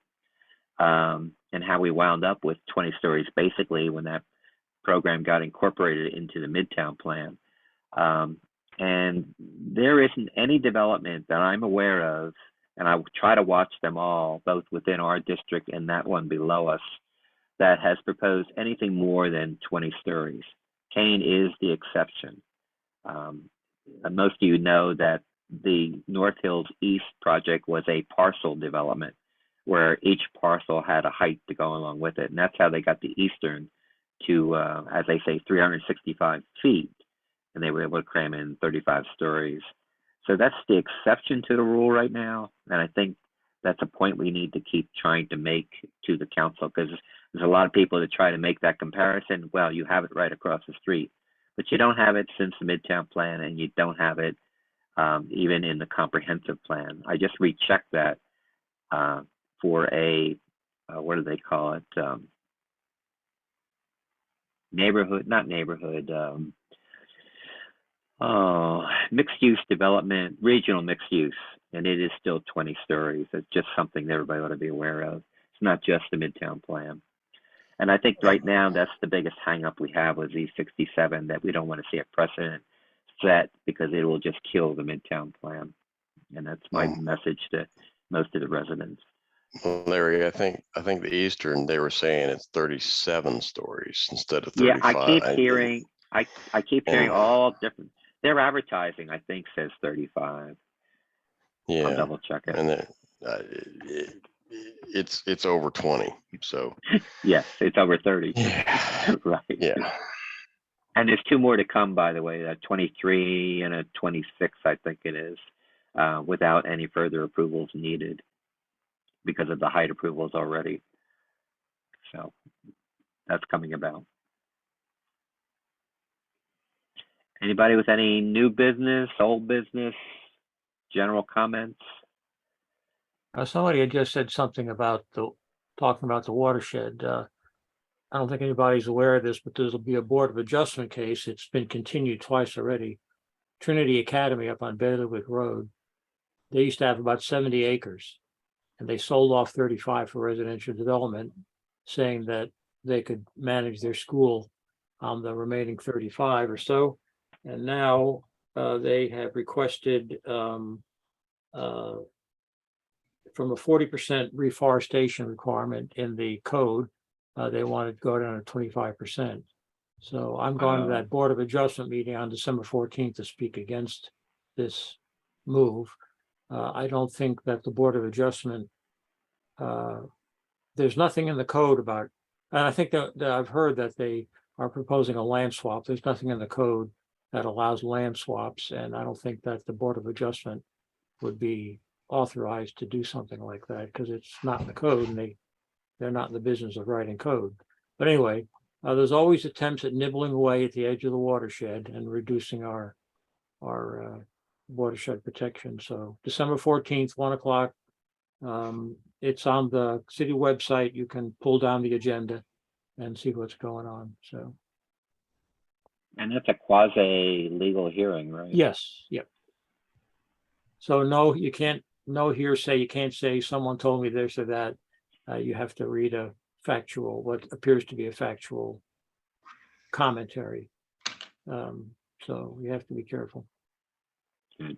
and how we wound up with 20 stories basically when that program got incorporated into the Midtown plan. And there isn't any development that I'm aware of, and I try to watch them all, both within our district and that one below us, that has proposed anything more than 20 stories. Kane is the exception. Most of you know that the North Hills East project was a parcel development where each parcel had a height to go along with it. And that's how they got the Eastern to, as they say, 365 feet. And they were able to cram in 35 stories. So that's the exception to the rule right now. And I think that's a point we need to keep trying to make to the council, because there's a lot of people that try to make that comparison. Well, you have it right across the street, but you don't have it since the Midtown plan, and you don't have it even in the comprehensive plan. I just rechecked that for a, what do they call it? mixed use development, regional mixed use, and it is still 20 stories. It's just something that everybody ought to be aware of. It's not just the Midtown plan. And I think right now that's the biggest hangup we have with Z67, that we don't want to see a precedent set because it will just kill the Midtown plan. And that's my message to most of the residents. Well, Larry, I think the Eastern, they were saying it's 37 stories instead of 35. Yeah, I keep hearing all different. Their advertising, I think, says 35. Yeah, I'll double check it. And it's over 20. So yes, it's over 30. Yeah. Right. Yeah. And there's two more to come, by the way, a 23 and a 26, I think it is, without any further approvals needed because of the height approvals already. So that's coming about. Anybody with any new business, old business, general comments? Somebody had just said something about talking about the watershed. I don't think anybody's aware of this, but there'll be a Board of Adjustment case. It's been continued twice already. Trinity Academy up on Bailiwick Road. They used to have about 70 acres, and they sold off 35 for residential development, saying that they could manage their school on the remaining 35 or so. And now they have requested from a 40% reforestation requirement in the code, they wanted to go down to 25%. So I'm going to that Board of Adjustment meeting on December 14th to speak against this move. I don't think that the Board of Adjustment, there's nothing in the code about, and I think that I've heard that they are proposing a land swap. There's nothing in the code that allows land swaps, and I don't think that the Board of Adjustment would be authorized to do something like that because it's not in the code, and they're not in the business of writing code. But anyway, there's always attempts at nibbling away at the edge of the watershed and reducing our watershed protection. So December 14th, 1 o'clock. It's on the city website. You can pull down the agenda and see what's going on. So. And that's a quasi-legal hearing, right? Yes. Yep. So no, you can't, no hearsay. You can't say someone told me this or that. You have to read a factual, what appears to be a factual commentary. So you have to be careful. Good.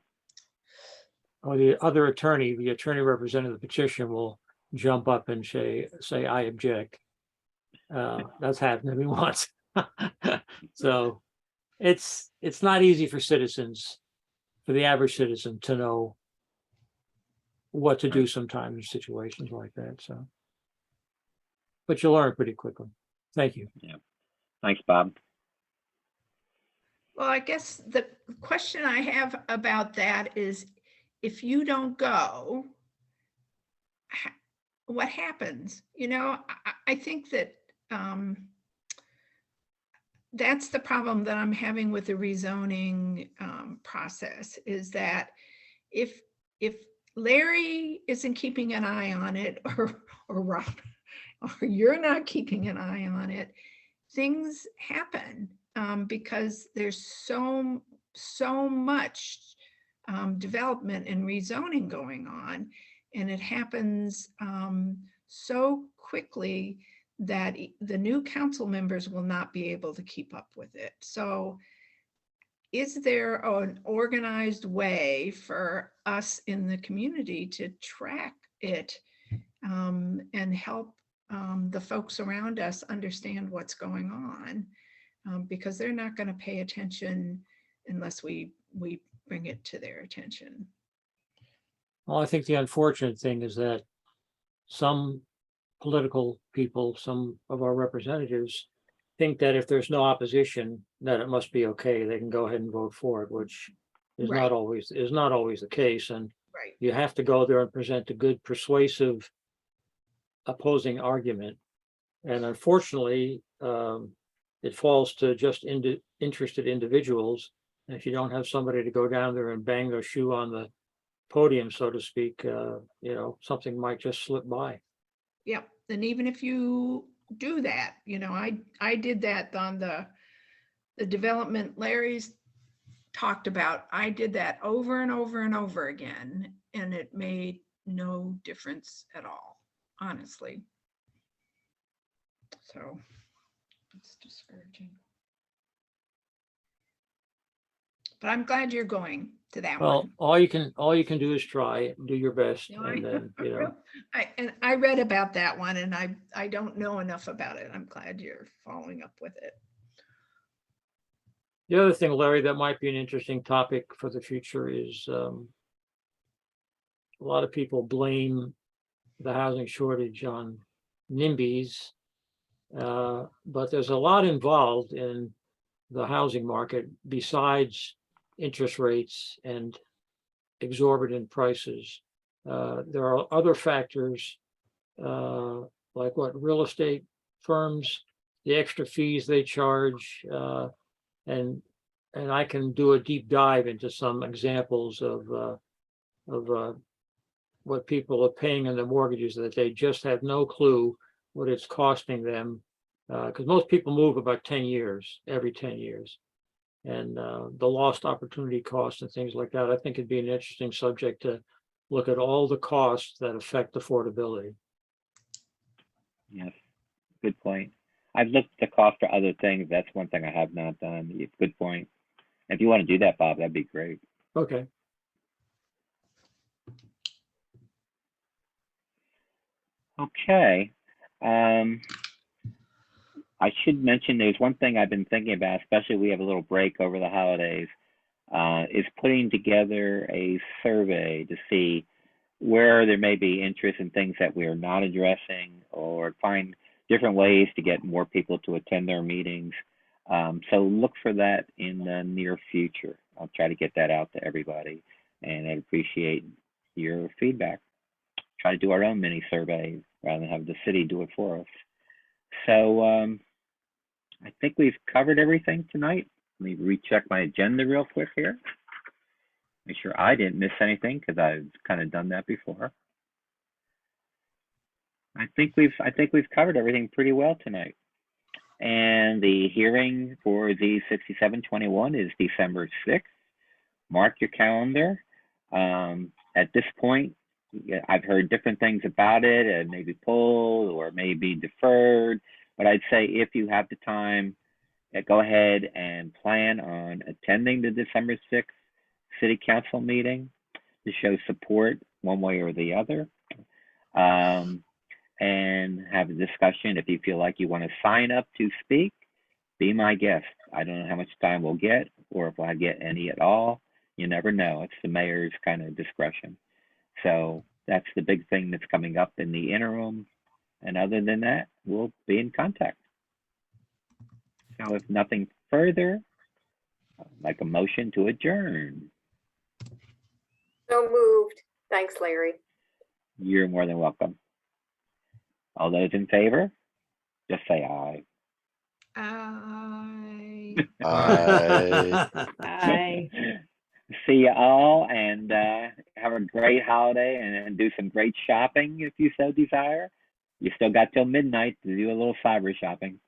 Or the other attorney, the attorney representing the petition will jump up and say I object. That's happened to me once. So it's not easy for citizens, for the average citizen, to know what to do sometimes in situations like that. So, but you'll learn pretty quickly. Thank you. Yeah. Thanks, Bob. Well, I guess the question I have about that is, if you don't go, what happens? You know, I think that that's the problem that I'm having with the rezoning process, is that if Larry isn't keeping an eye on it, or Rob, or you're not keeping an eye on it, things happen because there's so much development and rezoning going on, and it happens so quickly that the new council members will not be able to keep up with it. So is there an organized way for us in the community to track it and help the folks around us understand what's going on? Because they're not going to pay attention unless we bring it to their attention. Well, I think the unfortunate thing is that some political people, some of our representatives, think that if there's no opposition, that it must be okay. They can go ahead and vote for it, which is not always the case. And you have to go there and present a good, persuasive, opposing argument. And unfortunately, it falls to just interested individuals. And if you don't have somebody to go down there and bang their shoe on the podium, so to speak, you know, something might just slip by. Yep. And even if you do that. You know, I did that on the development Larry's talked about. I did that over and over and over again, and it made no difference at all, honestly. So it's discouraging. But I'm glad you're going to that Well, one. all you can do is try, do your best, No, and then, you know. I read about that one, and I don't know enough about it. I'm glad you're following up with it. The other thing, Larry, that might be an interesting topic for the future is a lot of people blame the housing shortage on NIMBYs, but there's a lot involved in the housing market besides interest rates and exorbitant prices. There are other factors like what real estate firms, the extra fees they charge, and I can do a deep dive into some examples of what people are paying on their mortgages that they just have no clue what it's costing them. Because most people move about 10 years, every 10 years. And the lost opportunity costs and things like that. I think it'd be an interesting subject to look at all the costs that affect affordability. Yes, good point. I've looked at the cost for other things. That's one thing I have not done. Good point. If you want to do that, Bob, that'd be great. Okay. Okay. I should mention there's one thing I've been thinking about, especially we have a little break over the holidays, is putting together a survey to see where there may be interest in things that we are not addressing, or find different ways to get more people to attend their meetings. So look for that in the near future. I'll try to get that out to everybody, and I'd appreciate your feedback. Try to do our own mini survey rather than have the city do it for us. So I think we've covered everything tonight. Let me recheck my agenda real quick here. Make sure I didn't miss anything, because I've kind of done that before. I think we've covered everything pretty well tonight. And the hearing for the 6721 is December 6th. Mark your calendar. At this point, I've heard different things about it, and maybe pulled or maybe deferred. But I'd say if you have the time, go ahead and plan on attending the December 6th City Council meeting to show support one way or the other. And have a discussion. If you feel like you want to sign up to speak, be my guest. I don't know how much time we'll get, or if I get any at all. You never know. It's the mayor's kind of discretion. So that's the big thing that's coming up in the interim. And other than that, we'll be in contact. So if nothing further, I'd like a motion to adjourn. So moved. Thanks, Larry. You're more than welcome. All those in favor, just say aye. Aye. Aye. Aye. See you all, and have a great holiday, and do some great shopping if you so desire. You still got till midnight to do a little cyber shopping.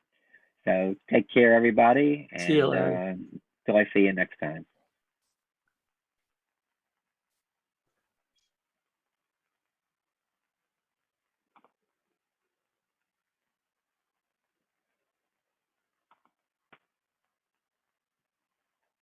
So take care, everybody, and See you, Larry. till I see you next time.